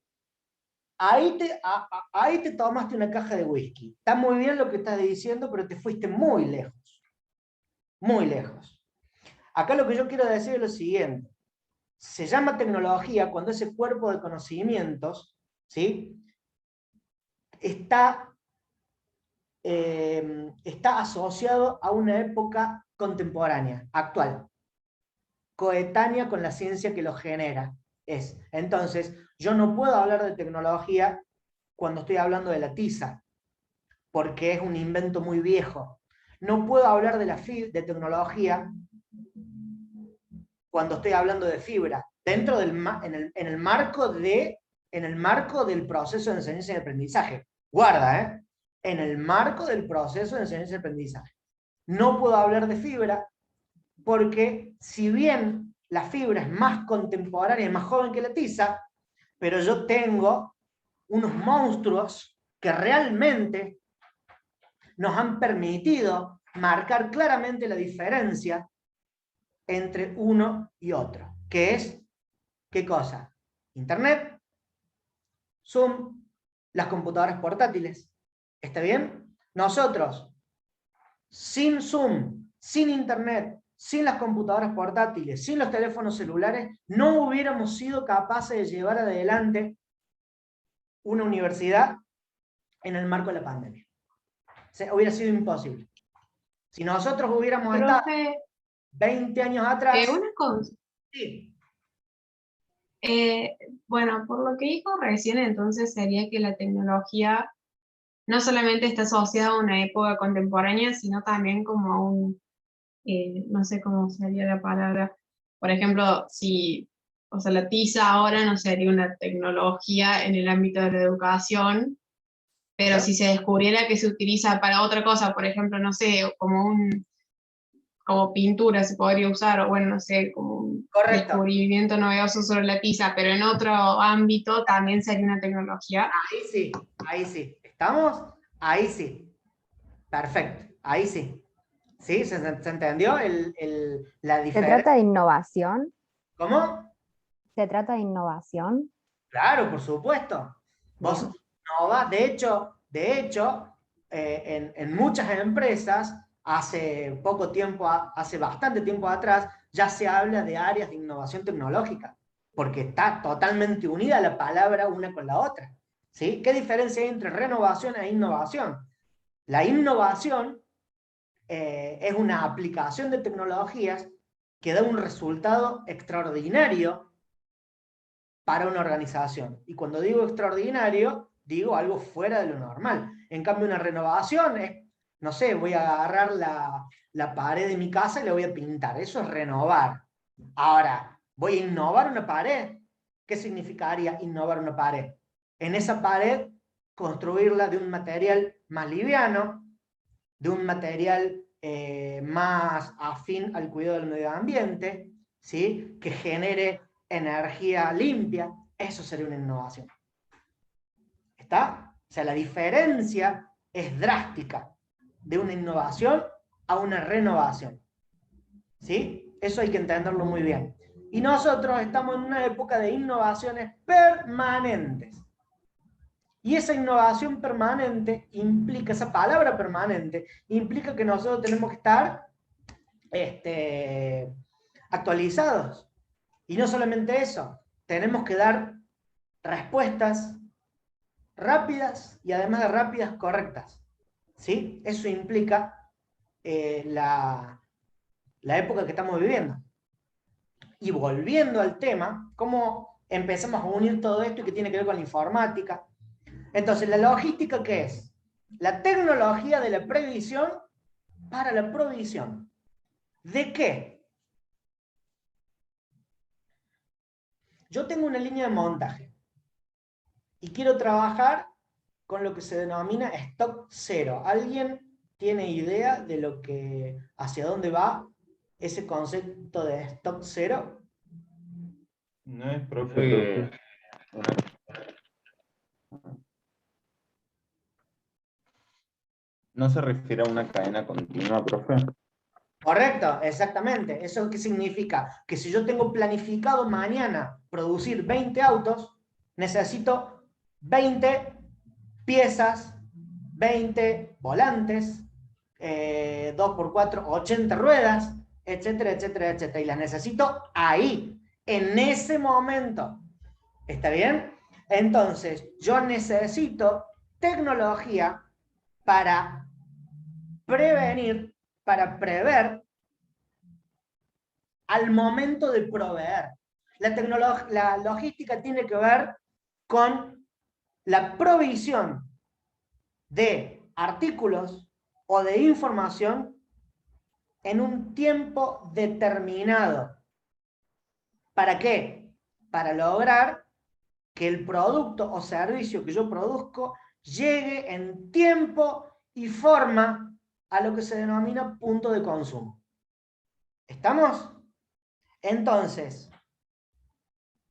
Ahí te tomaste una caja de whisky. Está muy bien lo que estás diciendo, pero te fuiste muy lejos. Muy lejos. Acá lo que yo quiero decir es lo siguiente. Se llama tecnología cuando ese cuerpo de conocimientos, ¿sí?, está asociado a una época contemporánea, actual, coetánea con la ciencia que lo genera. Entonces, yo no puedo hablar de tecnología cuando estoy hablando de la tiza, porque es un invento muy viejo. No puedo hablar de tecnología cuando estoy hablando de fibra, en el marco del proceso de enseñanza y aprendizaje. Guarda, en el marco del proceso de enseñanza y aprendizaje. No puedo hablar de fibra porque, si bien la fibra es más contemporánea, es más joven que la tiza, pero yo tengo unos monstruos que realmente nos han permitido marcar claramente la diferencia entre uno y otro, que es, ¿qué cosa? Internet, Zoom, las computadoras portátiles. ¿Está bien? Nosotros, sin Zoom, sin Internet, sin las computadoras portátiles, sin los teléfonos celulares, no hubiéramos sido capaces de llevar adelante una universidad en el marco de la pandemia. Hubiera sido imposible. Si nosotros hubiéramos estado Profe, 20 años atrás... una cosa. Sí. Bueno, por lo que dijo recién, entonces sería que la tecnología no solamente está asociada a una época contemporánea, sino también como a un, no sé cómo sería la palabra, por ejemplo, si, o sea, la TISA ahora no sería una tecnología en el ámbito de la educación, pero si se descubriera que se utiliza para otra cosa, por ejemplo, no sé, como pintura se podría usar, o bueno, no sé, como un descubrimiento novedoso sobre la tiza, pero en otro ámbito también sería una tecnología. Ahí sí. ¿Estamos? Ahí sí. Perfecto, ahí sí. ¿Sí? ¿Se entendió la ¿Se diferencia? trata de innovación? ¿Cómo? ¿Se trata de innovación? Claro, por supuesto. Vos innovás, de hecho, en muchas empresas, hace bastante tiempo atrás, ya se habla de áreas de innovación tecnológica, porque está totalmente unida la palabra una con la otra. ¿Sí? ¿Qué diferencia hay entre renovación e innovación? La innovación es una aplicación de tecnologías que da un resultado extraordinario para una organización. Y cuando digo extraordinario, digo algo fuera de lo normal. En cambio, una renovación es, no sé, voy a agarrar la pared de mi casa y la voy a pintar. Eso es renovar. Ahora, ¿voy a innovar una pared? ¿Qué significaría innovar una pared? En esa pared, construirla de un material más liviano, de un material más afín al cuidado del medio ambiente, ¿sí? Que genere energía limpia. Eso sería una innovación. ¿Está? O sea, la diferencia es drástica de una innovación a una renovación. ¿Sí? Eso hay que entenderlo muy bien. Y nosotros estamos en una época de innovaciones permanentes. Y esa innovación permanente implica, esa palabra permanente, implica que nosotros tenemos que estar actualizados. Y no solamente eso, tenemos que dar respuestas rápidas y además de rápidas, correctas. ¿Sí? Eso implica la época que estamos viviendo. Y volviendo al tema, ¿cómo empezamos a unir todo esto y qué tiene que ver con la informática? Entonces, ¿la logística qué es? La tecnología de la previsión para la provisión. ¿De qué? Yo tengo una línea de montaje y quiero trabajar con lo que se denomina stock cero. ¿Alguien tiene idea de hacia dónde va ese concepto de stock cero? No es, profe. ¿No se refiere a una cadena continua, profe? Correcto, exactamente. ¿Eso qué significa? Que si yo tengo planificado mañana producir 20 autos, necesito 20 piezas, 20 volantes, 2x4, 80 ruedas, etcétera, etcétera, etcétera. Y las necesito ahí, en ese momento. ¿Está bien? Entonces, yo necesito tecnología para prevenir, para prever al momento de proveer. La logística tiene que ver con la provisión de artículos o de información en un tiempo determinado. ¿Para qué? Para lograr que el producto o servicio que yo produzco llegue en tiempo y forma a lo que se denomina punto de consumo. ¿Estamos? Entonces,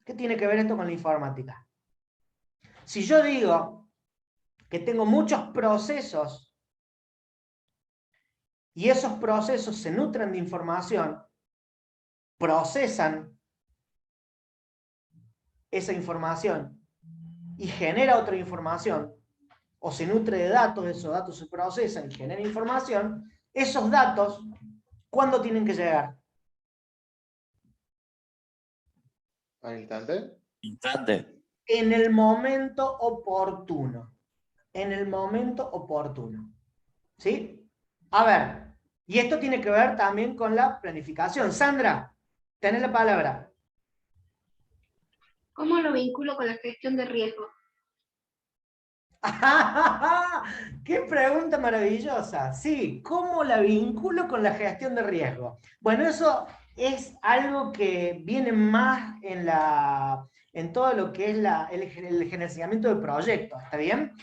¿qué tiene que ver esto con la informática? Si yo digo que tengo muchos procesos y esos procesos se nutren de información, procesan esa información y genera otra información, o se nutre de datos, esos datos se procesan y generan información, esos datos, ¿cuándo tienen que llegar? ¿Al instante? Instante. En el momento oportuno. en el momento oportuno. ¿Sí? A ver, y esto tiene que ver también con la planificación. Sandra, tenés la palabra. ¿Cómo lo vinculo con la gestión de riesgo? ¡Qué pregunta maravillosa! Sí, ¿cómo la vinculo con la gestión de riesgo? Bueno, eso es algo que viene más en todo lo que es el gerenciamiento de proyectos, ¿está bien?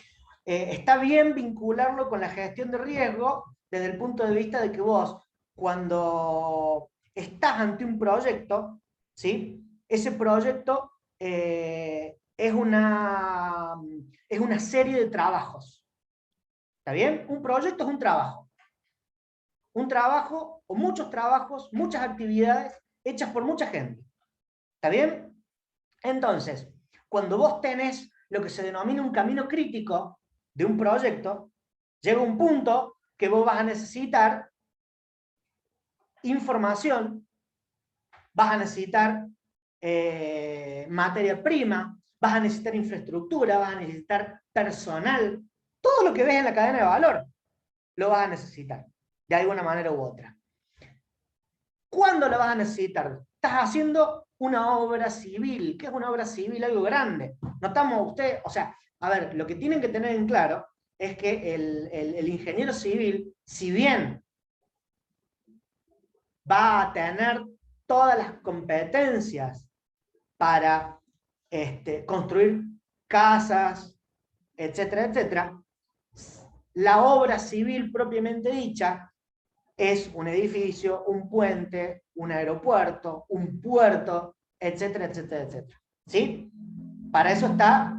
Está bien vincularlo con la gestión de riesgo desde el punto de vista de que vos, cuando estás ante un proyecto, ¿sí? Ese proyecto es una serie de trabajos. ¿Está bien? Un proyecto es un trabajo. Un trabajo o muchos trabajos, muchas actividades hechas por mucha gente. ¿Está bien? Entonces, cuando vos tenés lo que se denomina un camino crítico de un proyecto, llega un punto que vos vas a necesitar información, vas a necesitar materia prima, vas a necesitar infraestructura, vas a necesitar personal, todo lo que ves en la cadena de valor lo vas a necesitar, de alguna manera u otra. ¿Cuándo lo vas a necesitar? Estás haciendo una obra civil. ¿Qué es una obra civil? Algo grande. Notamos ustedes, o sea, a ver, lo que tienen que tener en claro es que el ingeniero civil, si bien va a tener todas las competencias para construir casas, etcétera, etcétera, la obra civil propiamente dicha es un edificio, un puente, un aeropuerto, un puerto, etcétera, etcétera, etcétera. ¿Sí? Para eso está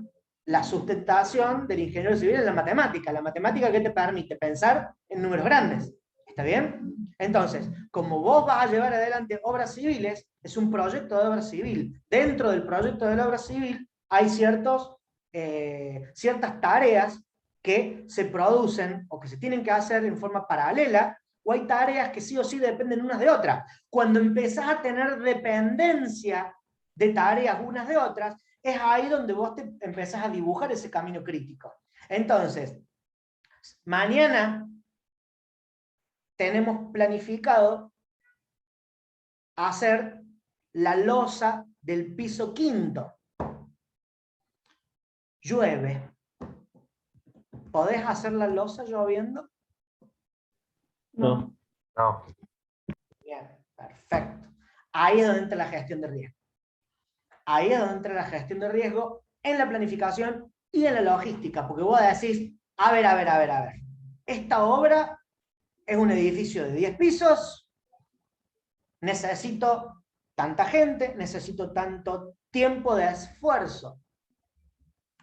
la sustentación del ingeniero civil en la matemática. La matemática que te permite pensar en números grandes. ¿Está bien? Entonces, como vos vas a llevar adelante obras civiles, es un proyecto de obra civil. Dentro del proyecto de la obra civil hay ciertas tareas que se producen o que se tienen que hacer en forma paralela, o hay tareas que sí o sí dependen unas de otras. Cuando empezás a tener dependencia de tareas unas de otras, es ahí donde vos te empezás a dibujar ese camino crítico. Entonces, mañana tenemos planificado hacer la losa del piso 5. Llueve. ¿Podés hacer la losa lloviendo? No. No. Bien, perfecto. Ahí es donde entra la gestión de riesgo. Ahí es donde entra la gestión de riesgo en la planificación y en la logística, porque vos decís, a ver, esta obra es un edificio de 10 pisos, necesito tanta gente, necesito tanto tiempo de esfuerzo.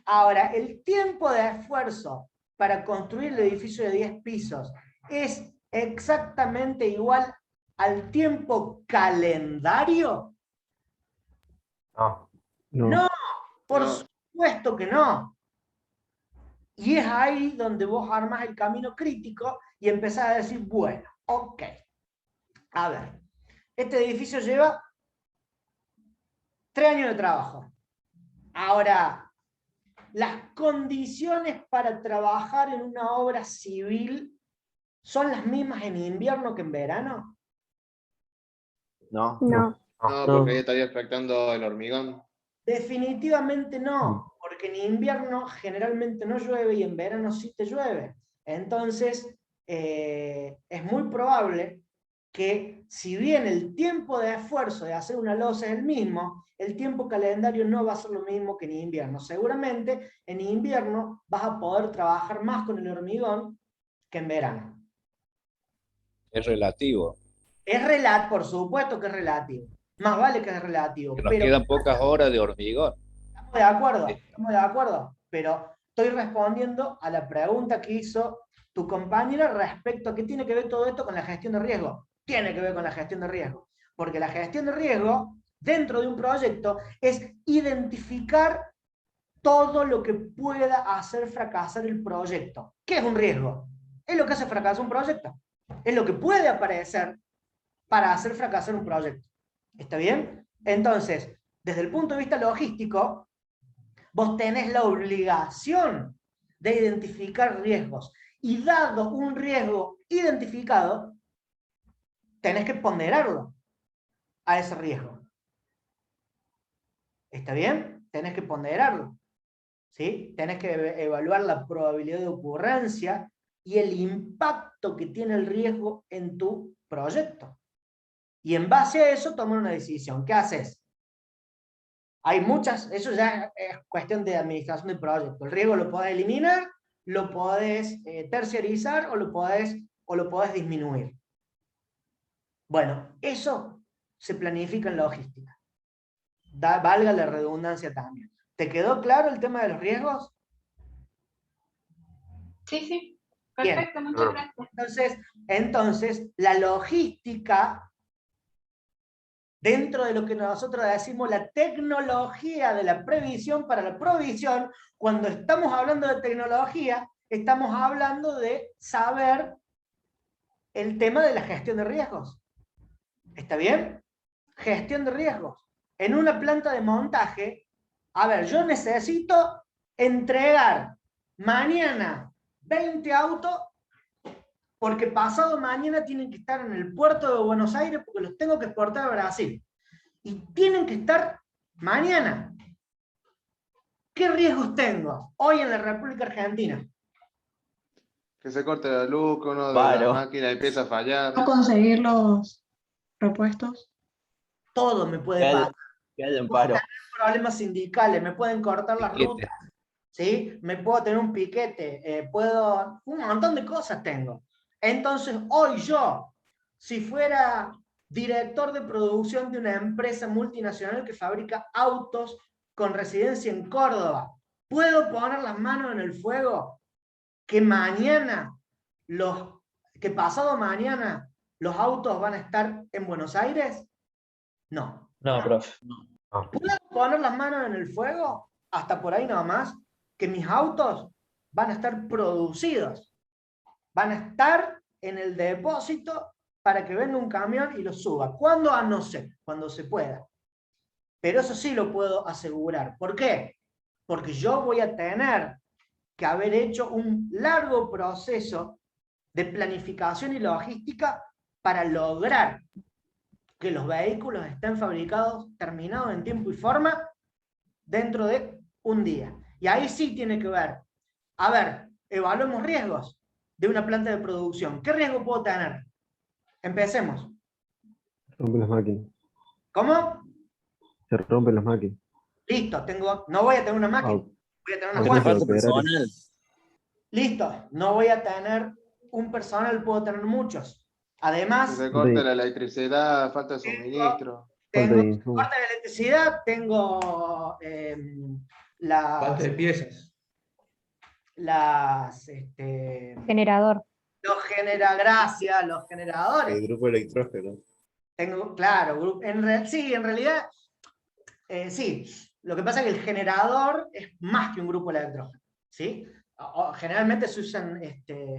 Ahora, el tiempo de esfuerzo para construir el edificio de 10 pisos es exactamente igual al tiempo calendario. No, por supuesto que no. Y es ahí donde vos armás el camino crítico y empezás a decir, bueno, ok, a ver, este edificio lleva 3 años de trabajo. Ahora, ¿las condiciones para trabajar en una obra civil son las mismas en invierno que en verano? No. No, porque ahí estaría afectando el hormigón. Definitivamente no, porque en invierno generalmente no llueve y en verano sí te llueve. Entonces, es muy probable que si bien el tiempo de esfuerzo de hacer una losa es el mismo, el tiempo calendario no va a ser lo mismo que en invierno. Seguramente en invierno vas a poder trabajar más con el hormigón que en verano. Es relativo. Por supuesto que es relativo. Más vale que es relativo. Que nos pero quedan pocas horas de hormigón. Estamos de acuerdo, pero estoy respondiendo a la pregunta que hizo tu compañera respecto a qué tiene que ver todo esto con la gestión de riesgo. Tiene que ver con la gestión de riesgo, porque la gestión de riesgo dentro de un proyecto es identificar todo lo que pueda hacer fracasar el proyecto. ¿Qué es un riesgo? Es lo que hace fracasar un proyecto. Es lo que puede aparecer para hacer fracasar un proyecto. ¿Está bien? Entonces, desde el punto de vista logístico, vos tenés la obligación de identificar riesgos. Y dado un riesgo identificado, tenés que ponderarlo a ese riesgo. ¿Está bien? Tenés que ponderarlo. ¿Sí? Tenés que evaluar la probabilidad de ocurrencia y el impacto que tiene el riesgo en tu proyecto. Y en base a eso tomar una decisión. ¿Qué haces? Hay muchas, eso ya es cuestión de administración de proyecto. El riesgo lo podés eliminar, lo podés terciarizar o lo podés disminuir. Bueno, eso se planifica en logística. Valga la redundancia también. ¿Te quedó claro el tema de los riesgos? Sí, sí. Perfecto, Bien. muchas gracias. Entonces, la logística, dentro de lo que nosotros decimos la tecnología de la previsión para la provisión, cuando estamos hablando de tecnología, estamos hablando de saber el tema de la gestión de riesgos. ¿Está bien? Gestión de riesgos. En una planta de montaje, a ver, yo necesito entregar mañana 20 autos porque pasado mañana tienen que estar en el puerto de Buenos Aires porque los tengo que exportar a Brasil. Y tienen que estar mañana. ¿Qué riesgos tengo hoy en la República Argentina? Que se corte la luz, que uno de las máquinas empieza a fallar. ¿No conseguir los repuestos? Todo me puede pasar. Puedo Puedo tener problemas sindicales, me pueden cortar las rutas, ¿sí? Me puedo tener un piquete, un montón de cosas tengo. Entonces, hoy yo, si fuera director de producción de una empresa multinacional que fabrica autos con residencia en Córdoba, ¿puedo poner las manos en el fuego que pasado mañana los autos van a estar en Buenos Aires? No. No, profe. ¿Puedo poner las manos en el fuego? Hasta por ahí nomás, que mis autos van a estar producidos. Van a estar en el depósito para que venga un camión y los suba. ¿Cuándo? No sé, cuando se pueda. Pero eso sí lo puedo asegurar. ¿Por qué? Porque yo voy a tener que haber hecho un largo proceso de planificación y logística para lograr que los vehículos estén fabricados, terminados en tiempo y forma, dentro de un día. Y ahí sí tiene que ver, a ver, evaluemos riesgos de una planta de producción. ¿Qué riesgo puedo tener? Empecemos. Se rompen las máquinas. ¿Cómo? Se rompen las máquinas. Listo, no voy a tener una máquina, voy a tener una máquina. Listo, no voy a tener un personal, puedo tener muchos. Además, se corta la electricidad, falta de suministro. Tengo corte de electricidad, tengo Falta de piezas. Generador. Gracias, los generadores. El grupo electrógeno. Tengo, claro, sí, en realidad, sí. Lo que pasa es que el generador es más que un grupo electrógeno, ¿sí? Generalmente se usan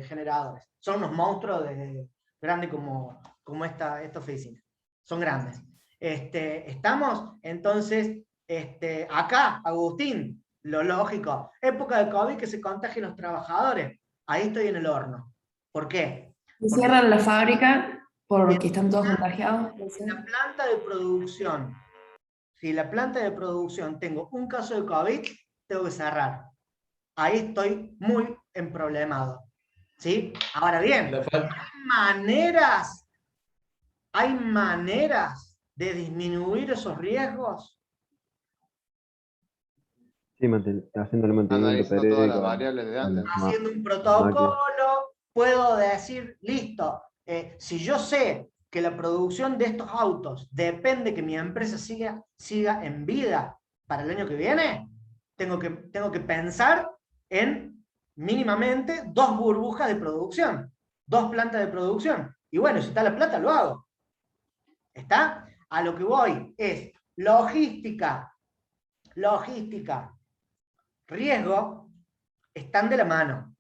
generadores. Son unos monstruos grandes como esta oficina. Son grandes. Estamos, entonces, acá, Agustín, lo lógico, época de COVID que se contagien los trabajadores. Ahí estoy en el horno. ¿Por qué? Cierran la fábrica porque están todos contagiados. La planta de producción. Si la planta de producción tengo un caso de COVID, tengo que cerrar. Ahí estoy muy emproblemado. ¿Sí? Ahora bien, hay maneras de disminuir esos riesgos. Sí, haciendo el mantenimiento periódico. Haciendo un protocolo, puedo decir, listo, si yo sé que la producción de estos autos depende que mi empresa siga en vida para el año que viene, tengo que pensar en mínimamente 2 burbujas de producción, 2 plantas de producción. Y bueno, si está la plata, lo hago. ¿Está? A lo que voy es logística, riesgo, están de la mano.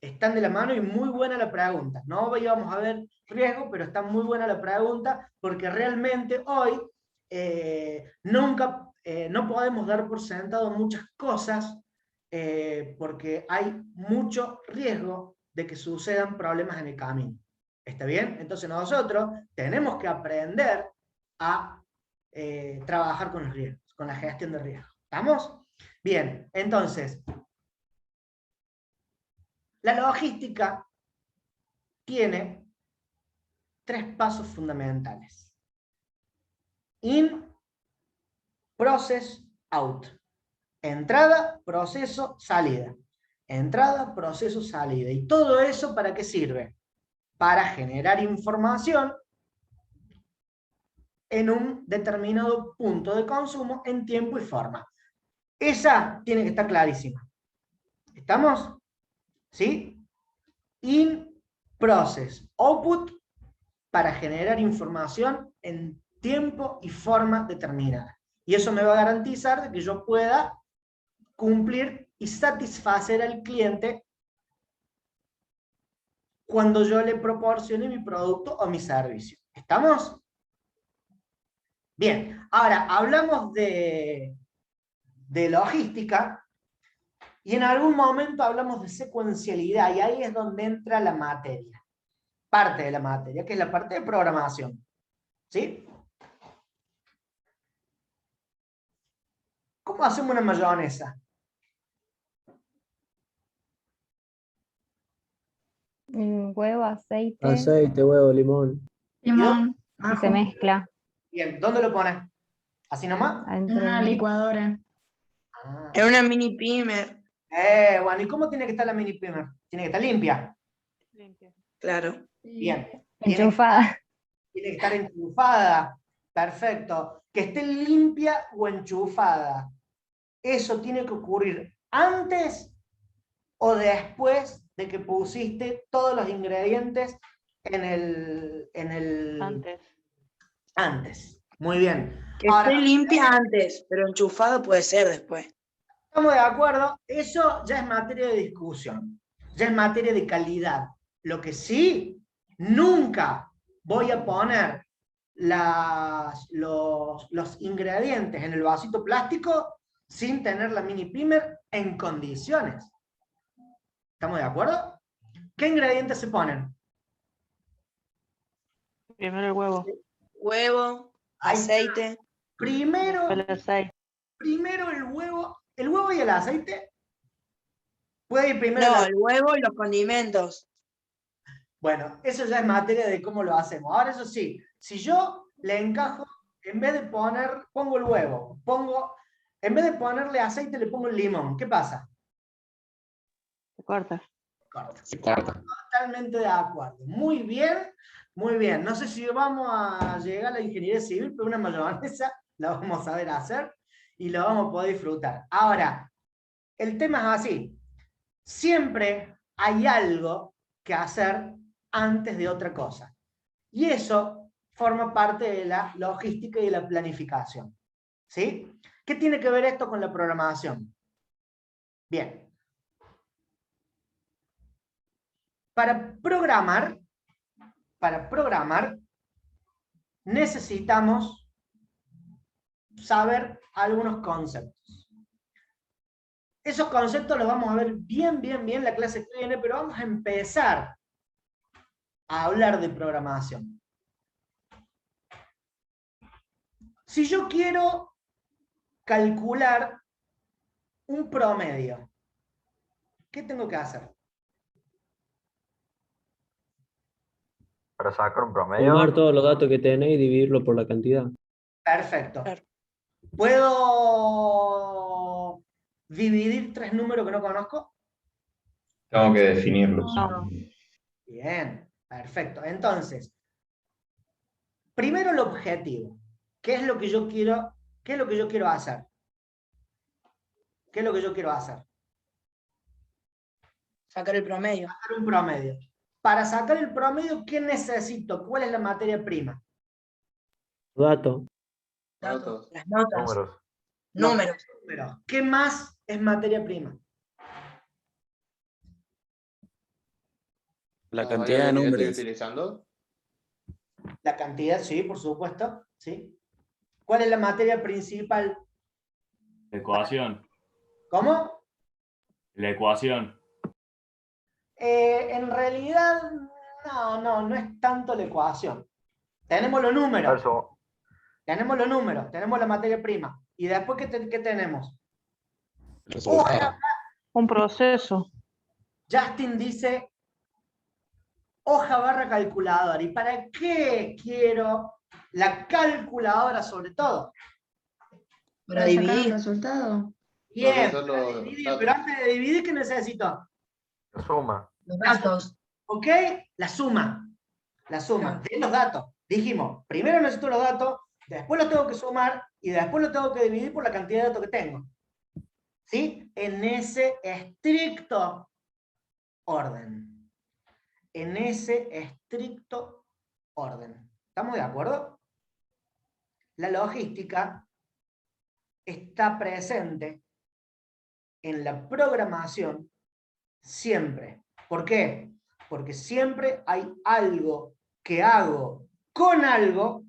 Están de la mano y muy buena la pregunta. No íbamos a ver riesgo, pero está muy buena la pregunta porque realmente hoy no podemos dar por sentado muchas cosas porque hay mucho riesgo de que sucedan problemas en el camino. ¿Está bien? Entonces nosotros tenemos que aprender a trabajar con los riesgos, con la gestión de riesgos. ¿Estamos? Bien, entonces, la logística tiene 3 pasos fundamentales. In, process, out. Entrada, proceso, salida. Entrada, proceso, salida. ¿Y todo eso para qué sirve? Para generar información en un determinado punto de consumo en tiempo y forma. Esa tiene que estar clarísima. ¿Estamos? ¿Sí? In, process, output, para generar información en tiempo y forma determinada. Y eso me va a garantizar de que yo pueda cumplir y satisfacer al cliente cuando yo le proporcione mi producto o mi servicio. ¿Estamos? Bien, ahora hablamos de logística y en algún momento hablamos de secuencialidad y ahí es donde entra la materia, parte de la materia, que es la parte de programación. ¿Sí? ¿Cómo hacemos una mayonesa? Huevo, aceite. Aceite, huevo, limón. Limón, Y se ajo, mezcla. Bien, ¿dónde lo pones? ¿Así nomás? Adentro una del- licuadora. Ah. En una mini pimer. Bueno, ¿y cómo tiene que estar la mini primer? Tiene que estar limpia. Claro. Bien. Enchufada. Tiene que estar enchufada. Perfecto. Que esté limpia o enchufada. Eso tiene que ocurrir antes o después de que pusiste todos los ingredientes en el... Antes. Antes. Muy bien. Que Ahora, esté limpia antes, pero enchufado puede ser después. estamos de acuerdo, eso ya es materia de discusión, ya es materia de calidad. Lo que sí, nunca voy a poner los ingredientes en el vasito plástico sin tener la mini primer en condiciones. ¿Estamos de acuerdo? ¿Qué ingredientes se ponen? Primero el huevo. Huevo, aceite. Primero El aceite. el huevo y el aceite. Puede ir primero No, el huevo y los condimentos. Bueno, eso ya es materia de cómo lo hacemos. Ahora, eso sí, si yo le encajo, en vez de pongo el huevo, en vez de ponerle aceite, le pongo el limón, ¿qué pasa? Se corta. Corta. Se corta. Totalmente de acuerdo. Muy bien, muy bien. No sé si vamos a llegar a la ingeniería civil, pero una mayonesa la vamos a saber hacer y la vamos a poder disfrutar. Ahora, el tema es así. Siempre hay algo que hacer antes de otra cosa. Y eso forma parte de la logística y de la planificación. ¿Sí? ¿Qué tiene que ver esto con la programación? Bien. Para programar, necesitamos saber algunos conceptos. Esos conceptos los vamos a ver bien la clase que viene, pero vamos a empezar a hablar de programación. Si yo quiero calcular un promedio, ¿qué tengo que hacer? Para sacar un promedio. Sumar todos los datos que tenés y dividirlo por la cantidad. Perfecto. Claro. ¿Puedo dividir 3 números que no conozco? Tengo que definirlos. No. Bien, perfecto. Entonces, primero el objetivo. ¿Qué es lo que yo quiero? ¿Qué es lo que yo quiero hacer? ¿Qué es lo que yo quiero hacer? Sacar el promedio. Sacar un promedio. Para sacar el promedio, ¿qué necesito? ¿Cuál es la materia prima? Datos. Datos. Las notas. Números. Números. ¿Qué más es materia prima? La ¿Las cantidad de variables que estoy números. utilizando? La cantidad, sí, por supuesto. ¿Sí? ¿Cuál es la materia principal? Ecuación. ¿Cómo? La ecuación. En realidad, no es tanto la ecuación. Tenemos los números. Tenemos los números, tenemos la materia prima. ¿Y después qué tenemos? Un proceso. Justin dice hoja barra calculadora. ¿Y para qué quiero la calculadora sobre todo? Para sacar el resultado. Bien, pero antes de dividir, ¿qué necesito? La suma. Los datos. ¿Ok? La suma. La suma de los datos. Dijimos, primero necesito los datos, después los tengo que sumar y después los tengo que dividir por la cantidad de datos que tengo. ¿Sí? En ese estricto orden. En ese estricto orden. ¿Estamos de acuerdo? La logística está presente en la programación siempre. ¿Por qué? Porque siempre hay algo que hago con algo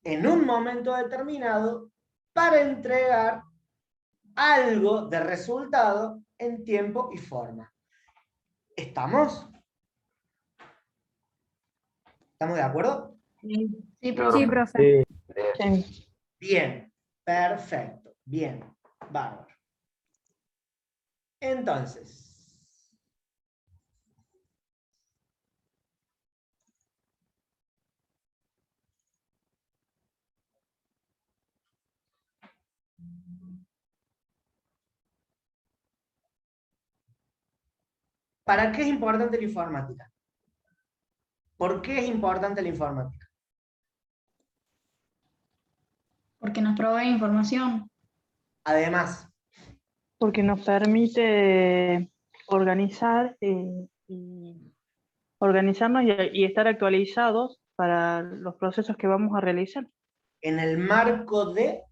en un momento determinado para entregar algo de resultado en tiempo y forma. ¿Estamos? ¿Estamos de acuerdo? Sí, profe. Sí. Bien, perfecto, bien, bárbaro. Entonces, ¿para qué es importante la informática? ¿Por qué es importante la informática? Porque nos provee información. Además. Porque nos permite organizar organizarnos y estar actualizados para los procesos que vamos a realizar. En el marco de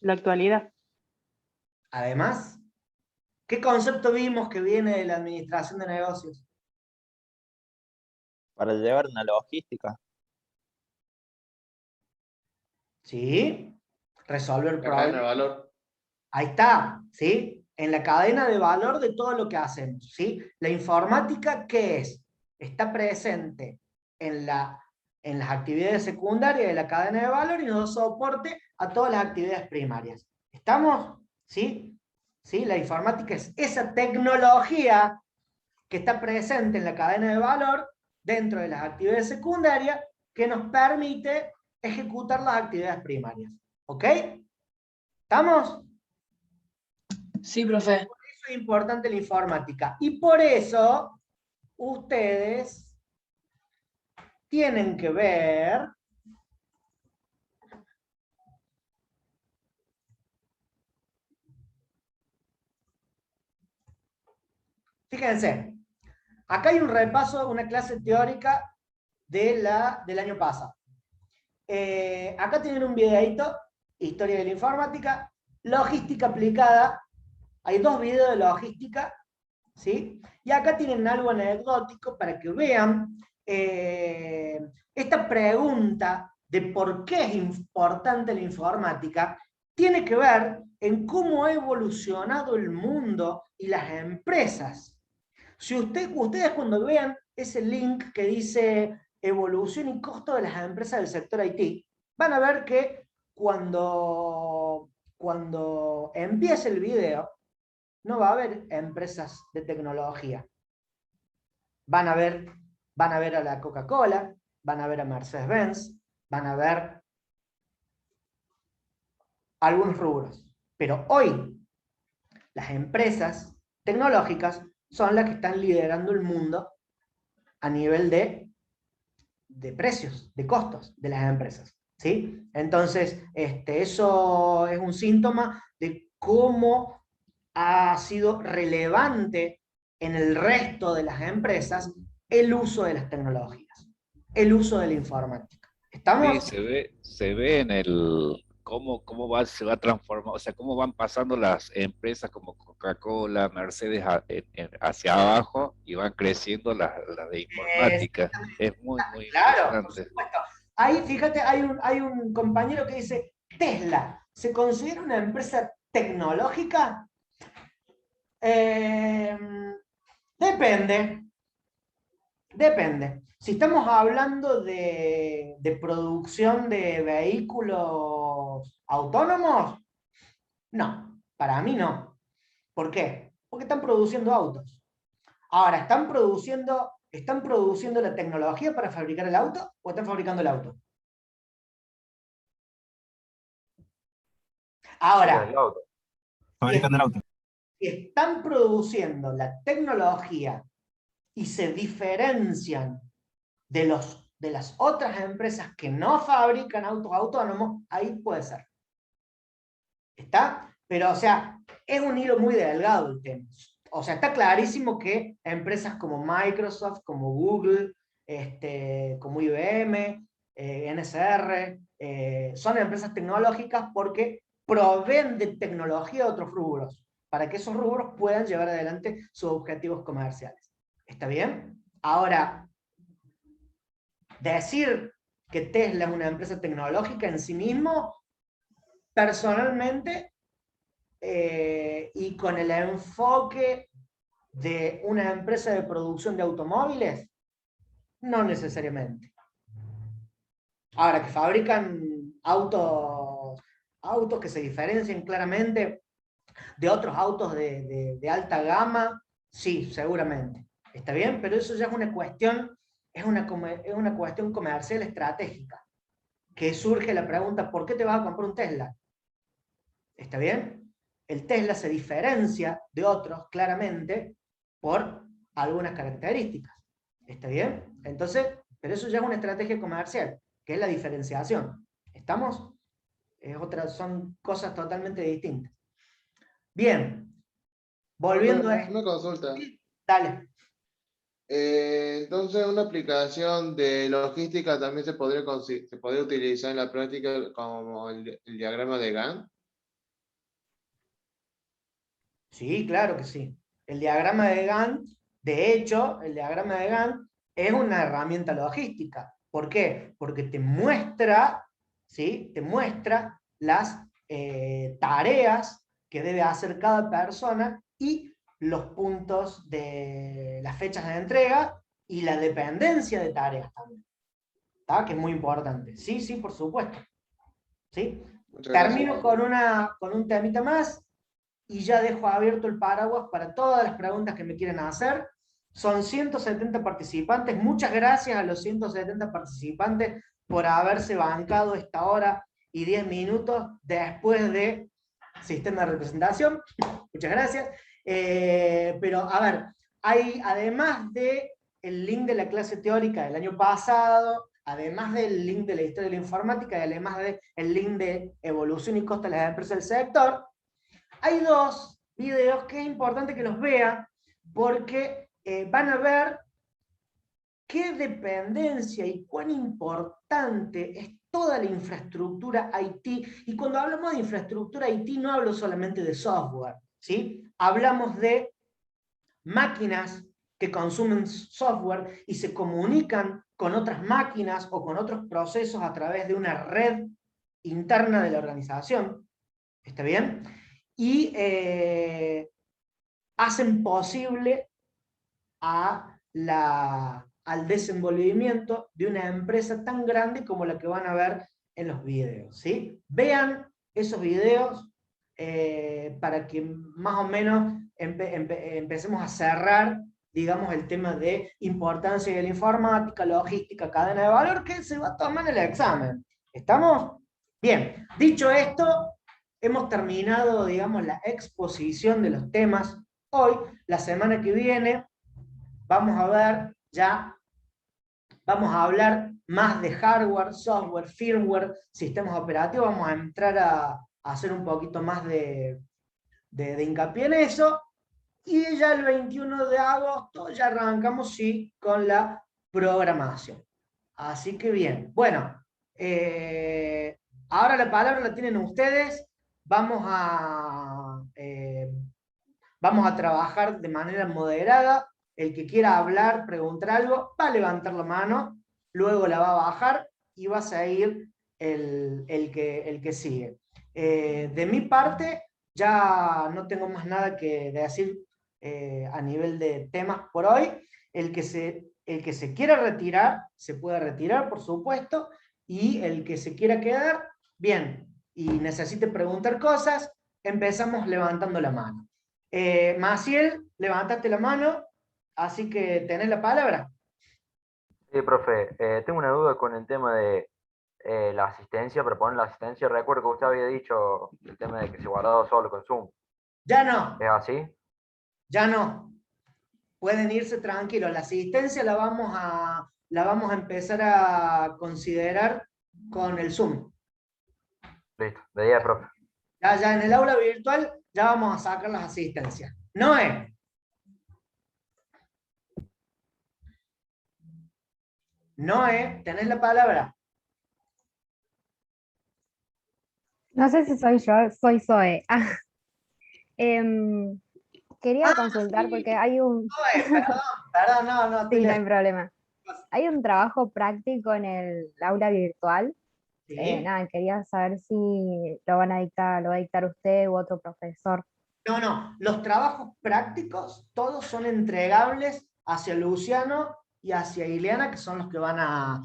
la actualidad. Además, ¿qué concepto vimos que viene de la administración de negocios? Para llevar una logística. ¿Sí? Resolver La cadena de valor. Ahí está, ¿sí? En la cadena de valor de todo lo que hacemos, ¿sí? La informática, ¿qué es? Está presente en las actividades secundarias de la cadena de valor y nos da soporte a todas las actividades primarias. ¿Estamos? ¿Sí? ¿Sí? La informática es esa tecnología que está presente en la cadena de valor dentro de las actividades secundarias que nos permite ejecutar las actividades primarias. ¿Ok? ¿Estamos? Sí, profe. Por eso es importante la informática. Y por eso ustedes tienen que ver fíjense, acá hay un repaso, una clase teórica del año pasado. Acá tienen un videito, historia de la informática, logística aplicada. Hay 2 videos de logística, ¿sí? Y acá tienen algo anecdótico para que vean esta pregunta de por qué es importante la informática, tiene que ver en cómo ha evolucionado el mundo y las empresas. Si ustedes cuando vean ese link que dice evolución y costo de las empresas del sector IT, van a ver que cuando empiece el video, no va a haber empresas de tecnología. Van a ver a la Coca-Cola, van a ver a Mercedes-Benz, van a ver algunos rubros. Pero hoy, las empresas tecnológicas son las que están liderando el mundo a nivel de precios, de costos de las empresas. ¿Sí? Entonces, eso es un síntoma de cómo ha sido relevante en el resto de las empresas el uso de las tecnologías, el uso de la informática. ¿Estamos? Sí, se ve en el cómo se va transformando, o sea, cómo van pasando las empresas como Coca-Cola, Mercedes hacia abajo y van creciendo las de informática. Es muy claro, por interesante. supuesto. Ahí, fíjate, hay un compañero que dice, Tesla, ¿se considera una empresa tecnológica? Depende. Depende. Si estamos hablando de producción de vehículos autónomos, no, para mí no. ¿Por qué? Porque están produciendo autos. Ahora, ¿están produciendo la tecnología para fabricar el auto o están fabricando el auto? Ahora, Fabricando el auto. si están produciendo la tecnología y se diferencian de las otras empresas que no fabrican autos autónomos, ahí puede ser. ¿Está? Pero, o sea, es un hilo muy delgado el tema. O sea, está clarísimo que empresas como Microsoft, como Google, como IBM, NSR, son empresas tecnológicas porque proveen de tecnología de otros rubros, para que esos rubros puedan llevar adelante sus objetivos comerciales. ¿Está bien? Ahora, decir que Tesla es una empresa tecnológica en sí mismo, personalmente, y con el enfoque de una empresa de producción de automóviles, no necesariamente. Ahora, que fabrican autos que se diferencian claramente de otros autos de alta gama, sí, seguramente. ¿Está bien? Pero eso ya es una cuestión, es una cuestión comercial estratégica, que surge la pregunta, ¿por qué te vas a comprar un Tesla? ¿Está bien? El Tesla se diferencia de otros claramente por algunas características. ¿Está bien? Entonces, pero eso ya es una estrategia comercial, que es la diferenciación. ¿Estamos? Son cosas totalmente distintas. Bien. Volviendo a esto. Una consulta. Dale. Entonces, una aplicación de logística también se podría utilizar en la práctica como el diagrama de Gantt. Sí, claro que sí. El diagrama de Gantt, de hecho, el diagrama de Gantt es una herramienta logística. ¿Por qué? Porque te muestra, ¿sí? Te muestra las tareas que debe hacer cada persona y los puntos de las fechas de entrega y la dependencia de tareas también. ¿Está? Que es muy importante. Sí, sí, por supuesto. ¿Sí? Termino con un temita más y ya dejo abierto el paraguas para todas las preguntas que me quieran hacer. Son 170 participantes. Muchas gracias a los 170 participantes por haberse bancado esta hora y 10 minutos después de sistema de representación. Muchas gracias. Pero, a ver, hay, además del link de la clase teórica del año pasado, además del link de la historia de la informática y además del link de evolución y costo de las empresas del sector, hay dos videos que es importante que los vean porque van a ver qué dependencia y cuán importante es toda la infraestructura IT. Y cuando hablamos de infraestructura IT no hablo solamente de software, ¿sí? Hablamos de máquinas que consumen software y se comunican con otras máquinas o con otros procesos a través de una red interna de la organización. ¿Está bien? Y hacen posible al desenvolvimiento de una empresa tan grande como la que van a ver en los videos, ¿sí? Vean esos videos para que más o menos empecemos a cerrar, digamos, el tema de importancia de la informática, logística, cadena de valor, que se va a tomar en el examen. ¿Estamos? Bien, dicho esto, hemos terminado, digamos, la exposición de los temas hoy. La semana que viene vamos a ver ya, vamos a hablar más de hardware, software, firmware, sistemas operativos, vamos a entrar a hacer un poquito más de hincapié en eso, y ya el 21 de agosto ya arrancamos, sí, con la programación. Así que bien, bueno, ahora la palabra la tienen ustedes, vamos a trabajar de manera moderada. El que quiera hablar, preguntar algo, va a levantar la mano, luego la va a bajar y va a seguir el que sigue. De mi parte, ya no tengo más nada que decir a nivel de temas por hoy. El que se quiera retirar, se puede retirar, por supuesto, y el que se quiera quedar, bien, y necesite preguntar cosas, empezamos levantando la mano. Maciel, levantaste la mano, así que tenés la palabra. Sí, profe, tengo una duda con el tema de la asistencia, proponer la asistencia. Recuerdo que usted había dicho el tema de que se guardaba solo con Zoom. Ya no. ¿Es así? Ya no. Pueden irse tranquilos. La asistencia la vamos a empezar a considerar con el Zoom. Listo, de día, profe. Ya en el aula virtual ya vamos a sacar las asistencias. Noé. Noé, tenés la palabra. No sé si soy yo, soy Zoe. Quería consultar Sí. porque hay un... Noé, perdón, no. Sí, no hay problema. Hay un trabajo práctico en el aula virtual. Sí. Nada, quería saber si lo va a dictar usted u otro profesor. No. Los trabajos prácticos todos son entregables hacia Luciano y hacia Ileana, que son los que van a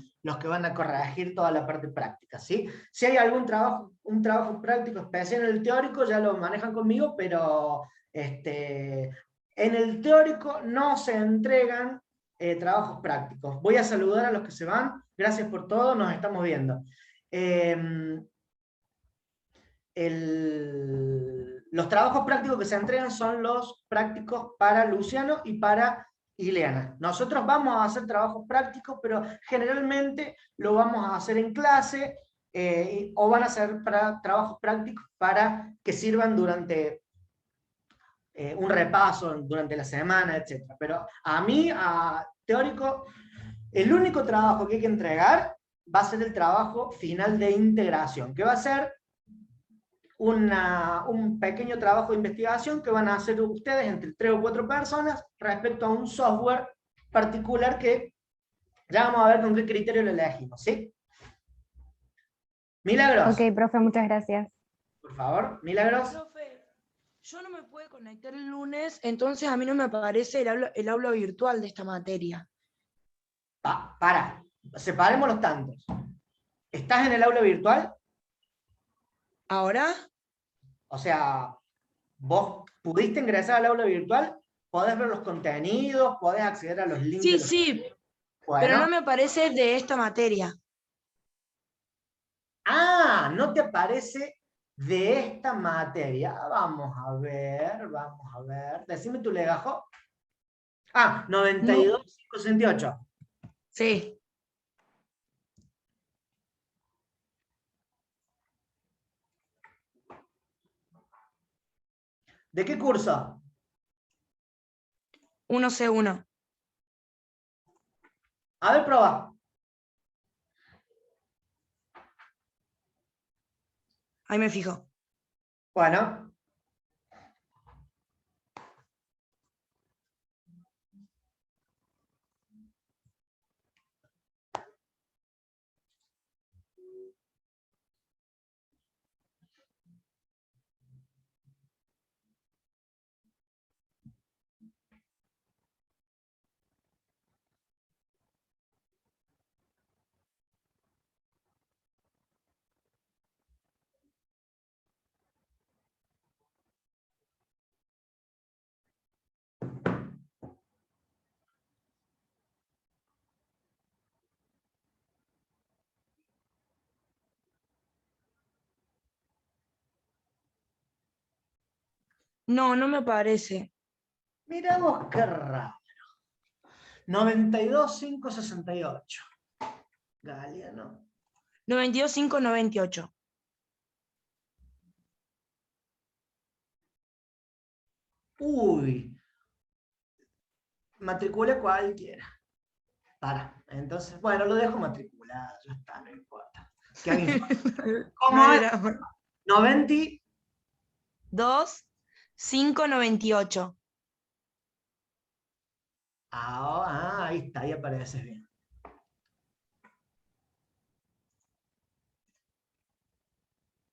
corregir toda la parte práctica, ¿sí? Si hay algún trabajo, un trabajo práctico especial en el teórico, ya lo manejan conmigo, pero en el teórico no se entregan trabajos prácticos. Voy a saludar a los que se van. Gracias por todo, nos estamos viendo. Los trabajos prácticos que se entregan son los prácticos para Luciano y para Ileana. Nosotros vamos a hacer trabajos prácticos, pero generalmente lo vamos a hacer en clase o van a ser trabajos prácticos para que sirvan durante un repaso durante la semana, etc. Pero a teórico, el único trabajo que hay que entregar va a ser el trabajo final de integración, que va a ser un pequeño trabajo de investigación que van a hacer ustedes entre 3 o 4 personas respecto a un software particular que ya vamos a ver con qué criterio lo elegimos, ¿sí? Milagros. Ok, profe, muchas gracias. Por favor, Milagros. Profe, yo no me puedo conectar el lunes, entonces a mí no me aparece el aula virtual de esta materia. Separemos los tantos. ¿Estás en el aula virtual? ¿Ahora? O sea, ¿vos pudiste ingresar al aula virtual? ¿Podés ver los contenidos? ¿Podés acceder a los links? Sí, Bueno. pero no me aparece de esta materia. Ah, no te aparece de esta materia. Vamos a ver. Decime tu legajo. 92.568. Sí. ¿De qué curso? 1C1. A ver, prueba. Ahí me fijo. Bueno. No, no me aparece. Mira vos qué raro. 92.568. Galeano. 92.598. Uy. Matricule cualquiera. Entonces, bueno, lo dejo matriculado. Ya está, no importa. ¿Cómo es? 92.598. Ahí está, ahí aparece bien.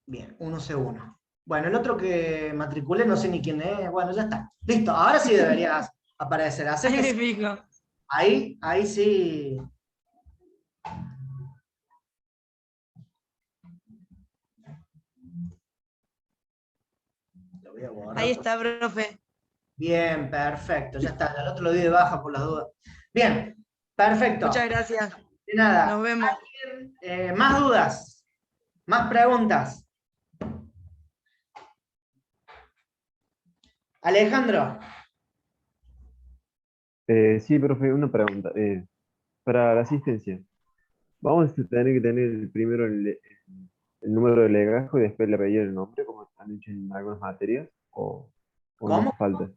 Bien, 1C1. Bueno, el otro que matriculé no sé ni quién es. Bueno, ya está. Listo, ahora sí deberías aparecer. Magnífico. Ahí sí. Lo voy a borrar. Ahí está, profe. Bien, perfecto. Ya está. El otro lo di de baja por las dudas. Bien, perfecto. Muchas gracias. De nada. Nos vemos. Más dudas, más preguntas. Alejandro. Sí, profe, una pregunta. Para la asistencia, ¿vamos a tener que tener primero el número de legajo y después le apellido el nombre, como han hecho en algunas materias? ¿O no ¿Cómo? hace falta?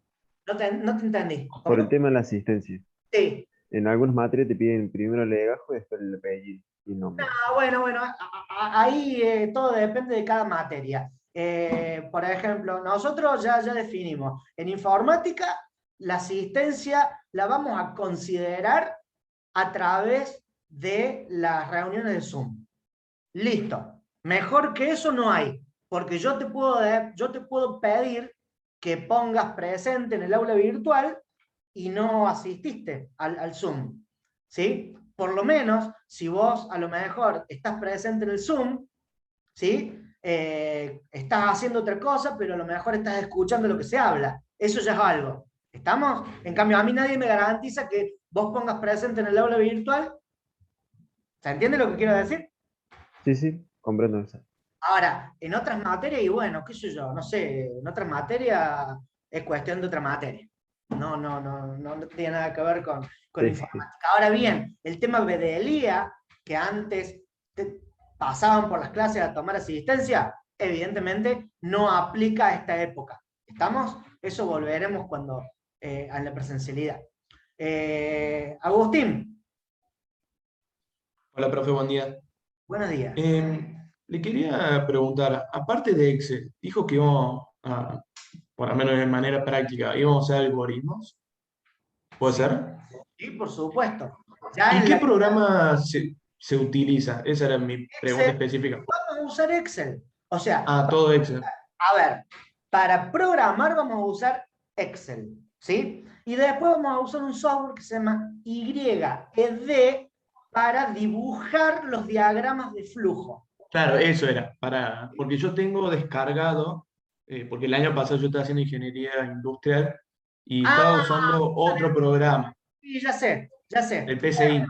No te entendí. Por el tema de la asistencia. Sí. En algunas materias te piden primero el legajo y después el apellido y el nombre. Bueno, ahí todo depende de cada materia. Por ejemplo, nosotros ya definimos, en informática, la asistencia la vamos a considerar a través de las reuniones de Zoom. Listo. Mejor que eso no hay, porque yo te puedo pedir que pongas presente en el aula virtual y no asististe al Zoom. ¿Sí? Por lo menos, si vos a lo mejor estás presente en el Zoom, ¿sí? Estás haciendo otra cosa, pero a lo mejor estás escuchando lo que se habla. Eso ya es algo. ¿Estamos? En cambio, a mí nadie me garantiza que vos pongas presente en el aula virtual. ¿Se entiende lo que quiero decir? Sí, comprendo eso. Ahora, en otras materias, y bueno, qué sé yo, no sé, en otras materias es cuestión de otra materia. No tiene nada que ver con Sí, informática. Ahora bien, el tema de Elía, que antes pasaban por las clases a tomar asistencia, evidentemente no aplica a esta época. ¿Estamos? Eso volveremos cuando a la presencialidad. Agustín. Hola, profe, buen día. Buenos días. Le quería preguntar, aparte de Excel, dijo que íbamos a, por lo menos de manera práctica, íbamos a hacer algoritmos. ¿Puede ser? Sí, por supuesto. ¿Y qué programa se utiliza? Esa era mi pregunta específica. Vamos a usar Excel. O sea, todo Excel. A ver, para programar vamos a usar Excel, ¿sí? Y después vamos a usar un software que se llama YED para dibujar los diagramas de flujo. Claro, eso era, porque yo tengo descargado, porque el año pasado yo estaba haciendo ingeniería industrial y estaba usando otro programa. Sí, ya sé. El PCI.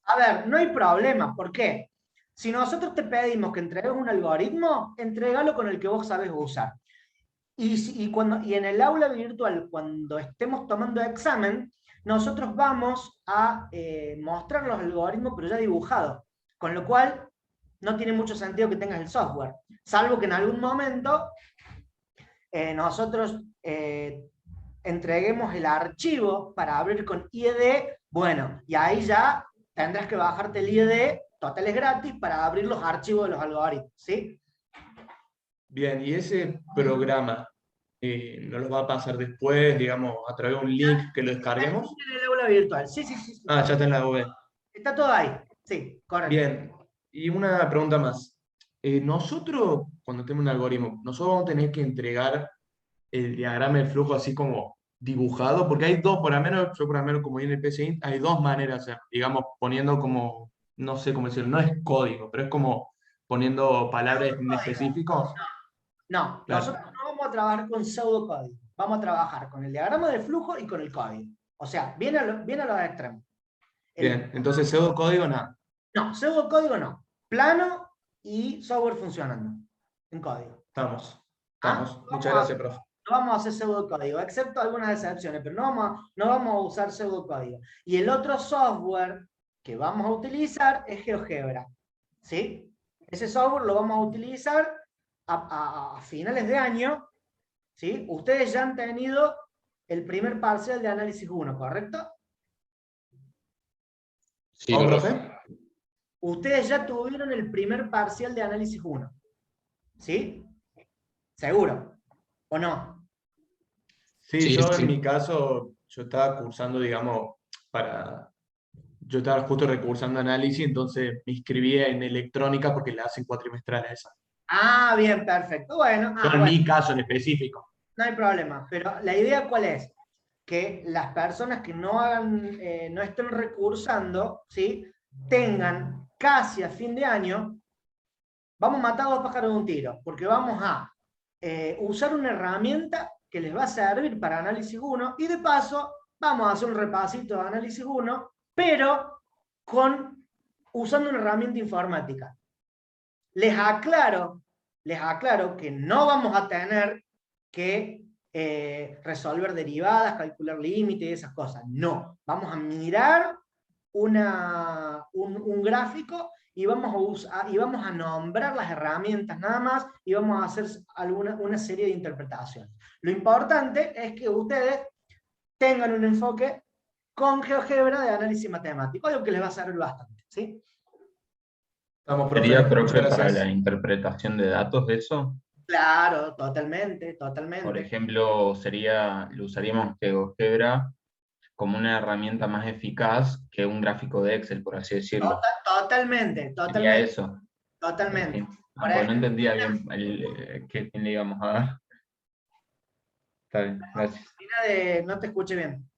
A ver, no hay problema. ¿Por qué? Si nosotros te pedimos que entregues un algoritmo, entregalo con el que vos sabes usar. Y en el aula virtual, cuando estemos tomando examen, nosotros vamos a mostrar los algoritmos, pero ya dibujados. Con lo cual, no tiene mucho sentido que tengas el software. Salvo que en algún momento nosotros entreguemos el archivo para abrir con IED. Bueno, y ahí ya tendrás que bajarte el IED, total es gratis, para abrir los archivos de los algoritmos, ¿sí? Bien, y ese programa nos lo va a pasar después, digamos, a través de un link que lo descarguemos. En el aula virtual, sí. Ah, ya está en la web. Está todo ahí, sí, correcto. Bien, y una pregunta más. Nosotros, cuando tenemos un algoritmo, nosotros vamos a tener que entregar el diagrama de flujo así como dibujado, porque hay dos, por lo menos, yo por lo menos como en el PCI, hay dos maneras, digamos, poniendo como, no sé cómo decirlo, no es código, pero es como poniendo palabras en específicos. No, claro. Nosotros no vamos a trabajar con pseudocódigo, vamos a trabajar con el diagrama de flujo y con el código. O sea, viene a los extremos. Bien, entonces pseudocódigo nada. No, pseudocódigo no. Plano y software funcionando en código. Estamos. Muchas gracias, profe. No vamos a hacer pseudocódigo, excepto algunas excepciones, pero no vamos a usar pseudocódigo. Y el otro software que vamos a utilizar es GeoGebra. ¿Sí? Ese software lo vamos a utilizar a finales de año. ¿Sí? Ustedes ya han tenido el primer parcial de análisis 1, ¿correcto? Sí, profe. Ustedes ya tuvieron el primer parcial de análisis 1. ¿Sí? ¿Seguro? ¿O no? Sí, en mi caso, yo estaba cursando, digamos, yo estaba justo recursando análisis, entonces me inscribí en electrónica porque la hacen cuatrimestral a esa. Ah, bien, perfecto. Bueno, Yo en bueno, mi caso en específico. no hay problema. Pero la idea, ¿cuál es? Que las personas que no hagan, no estén recursando, ¿sí? Tengan casi a fin de año, vamos a matar a dos pájaros de un tiro, porque vamos a usar una herramienta que les va a servir para análisis 1, y de paso vamos a hacer un repasito de análisis 1, pero usando una herramienta informática. Les aclaro que no vamos a tener que resolver derivadas, calcular límites y esas cosas. No, vamos a mirar un gráfico y vamos a nombrar las herramientas nada más, y vamos a hacer una serie de interpretaciones. Lo importante es que ustedes tengan un enfoque con GeoGebra de análisis matemático, algo que les va a servir bastante, ¿sí? ¿Sería, profe, Muchas para gracias. la interpretación de datos eso? Claro, totalmente, totalmente. Por ejemplo, lo usaríamos GeoGebra como una herramienta más eficaz que un gráfico de Excel, por así decirlo. Totalmente, Sería totalmente. eso. Totalmente. Pues no entendía bien qué le íbamos a dar. Está bien, gracias. No te escuché bien.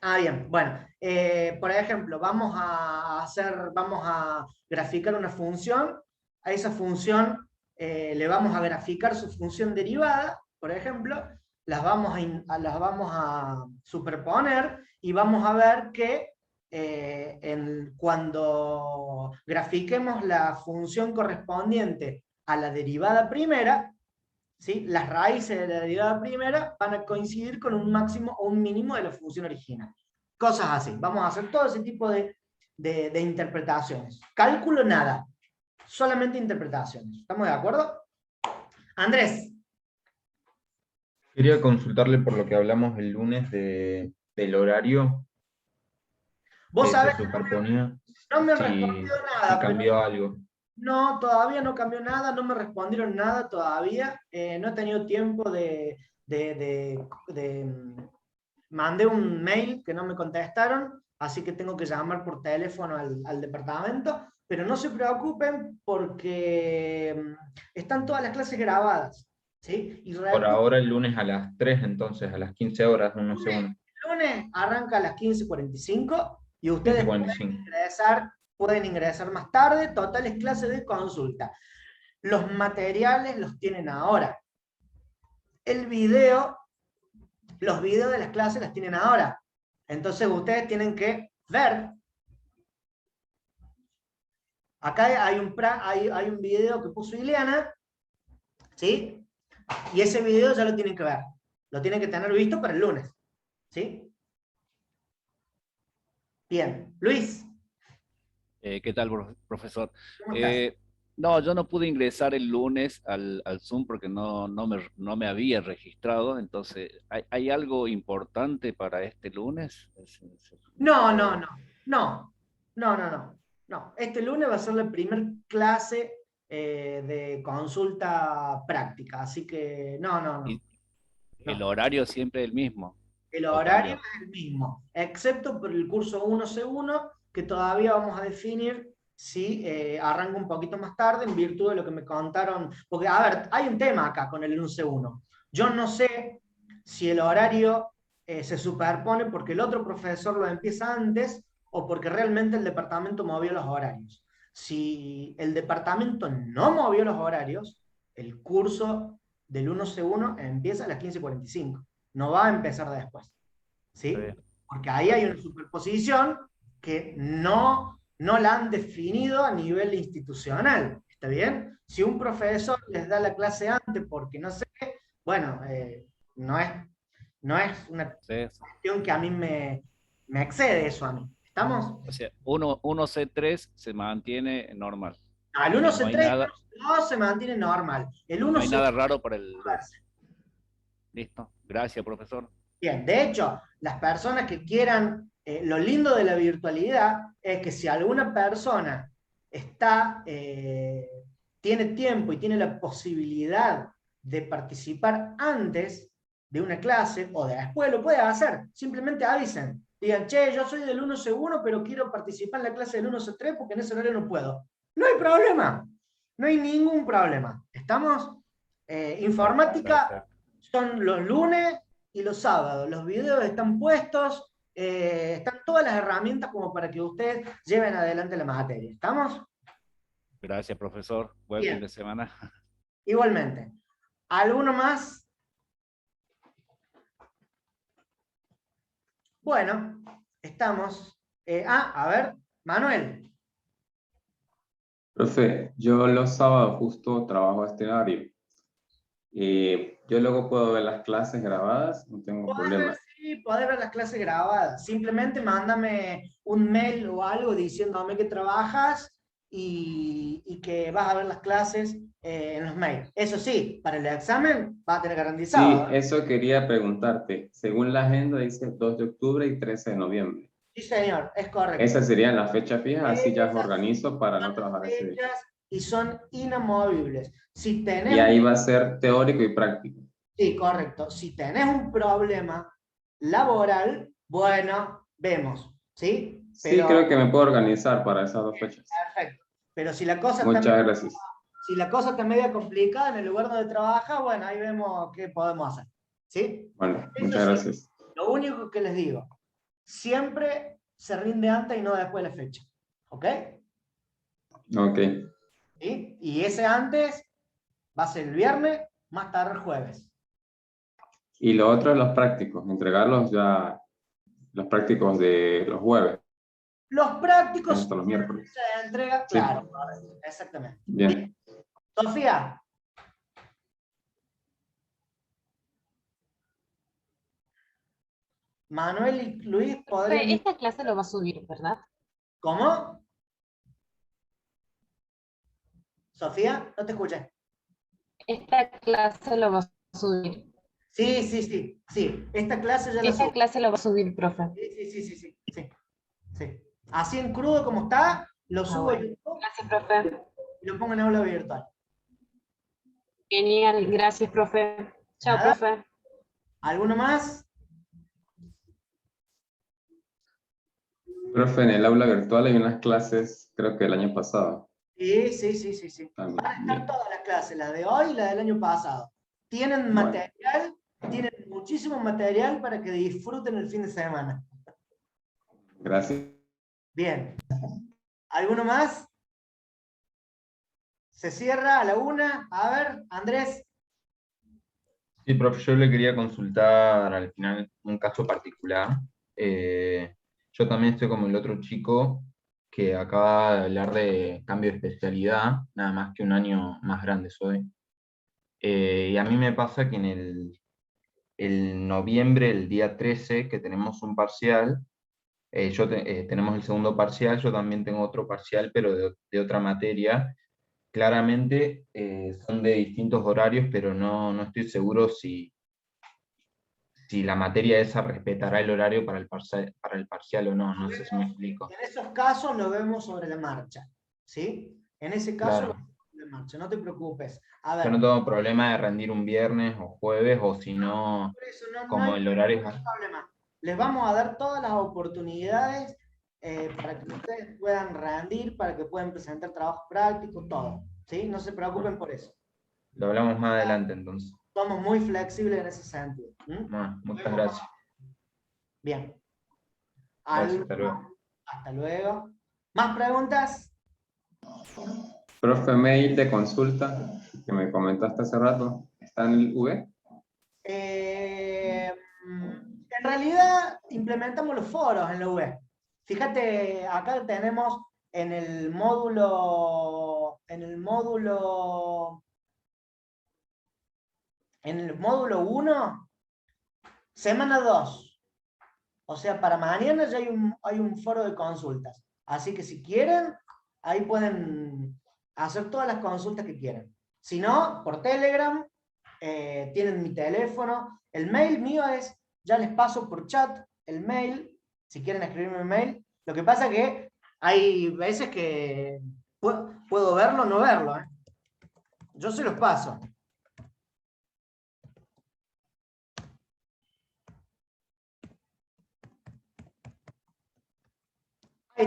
Ah, bien, bueno, por ejemplo, vamos a graficar una función. A esa función le vamos a graficar su función derivada, por ejemplo, las vamos a superponer, y vamos a ver que cuando grafiquemos la función correspondiente a la derivada primera, ¿sí? Las raíces de la derivada primera van a coincidir con un máximo o un mínimo de la función original. Cosas así. Vamos a hacer todo ese tipo de interpretaciones. Cálculo nada. Solamente interpretaciones. ¿Estamos de acuerdo? Andrés. Quería consultarle por lo que hablamos el lunes del horario. Vos que sabés se superponía. no me han Si respondido nada. cambió algo. No, todavía no cambió nada, no me respondieron nada todavía. No he tenido tiempo mandé un mail que no me contestaron, así que tengo que llamar por teléfono al departamento, pero no se preocupen porque están todas las clases grabadas, ¿sí? Y Por ahora el lunes a las 3, entonces, a las 15 horas, uno segundo. el lunes arranca a las 15:45 y ustedes 15:45. pueden ingresar más tarde. Totales clases de consulta. Los materiales los tienen ahora. Los videos de las clases las tienen ahora. Entonces ustedes tienen que ver. Acá hay un video que puso Ileana, ¿sí? Y ese video ya lo tienen que ver. Lo tienen que tener visto para el lunes, ¿sí? Bien. Luis. ¿Qué tal, profesor? ¿Cómo estás? No, yo no pude ingresar el lunes al Zoom porque no me había registrado. Entonces, ¿hay algo importante para este lunes? No. Este lunes va a ser la primera clase de consulta práctica, así que no. El horario siempre es el mismo. El ¿O horario cambió? es el mismo, excepto por el curso 1C1, que todavía vamos a definir si arranca un poquito más tarde, en virtud de lo que me contaron. Porque, a ver, hay un tema acá con el 1C1. Yo no sé si el horario se superpone porque el otro profesor lo empieza antes o porque realmente el departamento movió los horarios. Si el departamento no movió los horarios, el curso del 1C1 empieza a las 15:45. No va a empezar después, ¿sí? Porque ahí hay una superposición que no la han definido a nivel institucional, ¿está bien? Si un profesor les da la clase antes porque no sé, bueno, no es una cuestión que a mí me excede eso a mí. ¿Estamos? O sea, 1C3 se mantiene normal. El No hay 1C3 nada, no se mantiene normal. El no hay 1C3 nada raro para el lunes. Listo. Gracias, profesor. Bien, de hecho, las personas que quieran, lo lindo de la virtualidad es que si alguna persona tiene tiempo y tiene la posibilidad de participar antes de una clase o de después, lo puede hacer. Simplemente avisen. digan, che, yo soy del 1C1, pero quiero participar en la clase del 1C3 porque en ese horario no puedo. No hay problema, no hay ningún problema. ¿Estamos? Informática son los lunes y los sábados. Los videos están puestos, están todas las herramientas como para que ustedes lleven adelante la materia. ¿Estamos? Gracias, profesor. Buen Bien. fin de semana. Igualmente. ¿Alguno más? Bueno, estamos. A ver, Manuel. Profe, yo los sábados justo trabajo este horario. Yo luego puedo ver las clases grabadas, no tengo problema. Sí, podés ver las clases grabadas. Simplemente mándame un mail o algo diciéndome que trabajas y que vas a ver las clases en los mails. Eso sí, para el examen vas a tener garantizado. Sí, eso quería preguntarte. Según la agenda dice 2 de octubre y 13 de noviembre. Sí, señor, es correcto. Esas serían las fechas fijas, así ya os Esas organizo para no trabajar ese día. fechas y son inamovibles. Si tenés Y ahí va a ser teórico y práctico. Sí, correcto. Si tenés un problema laboral, bueno, vemos, ¿sí? Sí, creo que me puedo organizar para esas 2 fechas. Perfecto. Pero si la cosa Muchas está, gracias. si la cosa está media complicada en el lugar donde trabaja, bueno, ahí vemos qué podemos hacer, ¿sí? Bueno, Eso muchas sí, gracias. lo único que les digo, siempre se rinde antes y no después de la fecha, ¿ok? Ok. ¿Sí? Y ese antes va a ser el viernes, más tarde el jueves. Y lo otro es los prácticos, entregarlos ya, los prácticos de los jueves. Los prácticos Hasta los miércoles. se entrega, Sí. claro, exactamente. Bien. Sofía. Manuel y Luis podrían... Esta clase lo va a subir, ¿verdad? ¿Cómo? Sofía, no te escuché. Esta clase lo va a subir. Sí, sí, sí, sí. Esta clase ya la Esta subo. clase lo va a subir, profe. Sí. Así en crudo como está, lo subo a bueno. YouTube Gracias, profe. y lo pongo en aula virtual. Genial, gracias, profe. Chao, Nada. profe. ¿Alguno más? Profe, en el aula virtual hay unas clases, creo que el año pasado. Sí. También. Van a estar Bien. todas las clases, la de hoy y la del año pasado. Tienen Bueno. material, tienen muchísimo material para que disfruten el fin de semana. Gracias. Bien. ¿Alguno más? Se cierra a la 1. A ver, Andrés. Sí, profe, yo le quería consultar al final un caso particular. Yo también estoy como el otro chico que acaba de hablar de cambio de especialidad, nada más que un año más grande soy. Y a mí me pasa que en el noviembre, el día 13, que tenemos un parcial, tenemos el segundo parcial, yo también tengo otro parcial, pero de otra materia. Claramente son de distintos horarios, pero no estoy seguro si la materia esa respetará el horario para el parcial o no. No sé si me explico. En esos casos lo vemos sobre la marcha, ¿sí? En ese caso Claro. lo vemos sobre la marcha, no te preocupes. A ver, Yo no tengo problema de rendir un viernes o jueves, o si no, por eso no como hay el horario es... ningún problema. Les vamos a dar todas las oportunidades para que ustedes puedan rendir, para que puedan presentar trabajo práctico, todo, ¿sí? No se preocupen por eso. Lo hablamos más adelante entonces. Somos muy flexibles en ese sentido. Bueno, muchas gracias. Bien. Gracias, hasta luego. Hasta luego. ¿Más preguntas? Profe, mail de consulta que me comentaste hace rato, ¿está en el V? En realidad implementamos los foros en la UE. Fíjate, acá tenemos en el módulo 1, semana 2. O sea, para mañana ya hay un foro de consultas. Así que si quieren, ahí pueden hacer todas las consultas que quieran. Si no, por Telegram, tienen mi teléfono. El mail mío es, ya les paso por chat el mail, si quieren escribirme un mail. Lo que pasa es que hay veces que puedo verlo o no verlo. Yo se los paso.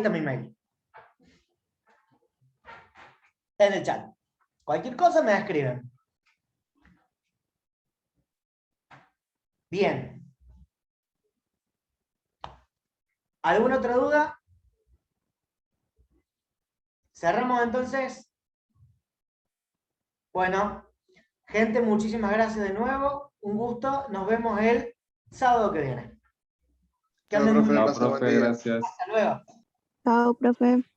está mi mail. En el chat. Cualquier cosa me escriben. Bien. ¿Alguna otra duda? ¿Cerramos entonces? Bueno, gente, muchísimas gracias de nuevo. Un gusto. Nos vemos el sábado que viene. Que anden muy bien. Chao, profe, gracias. Hasta luego. Chao, profe.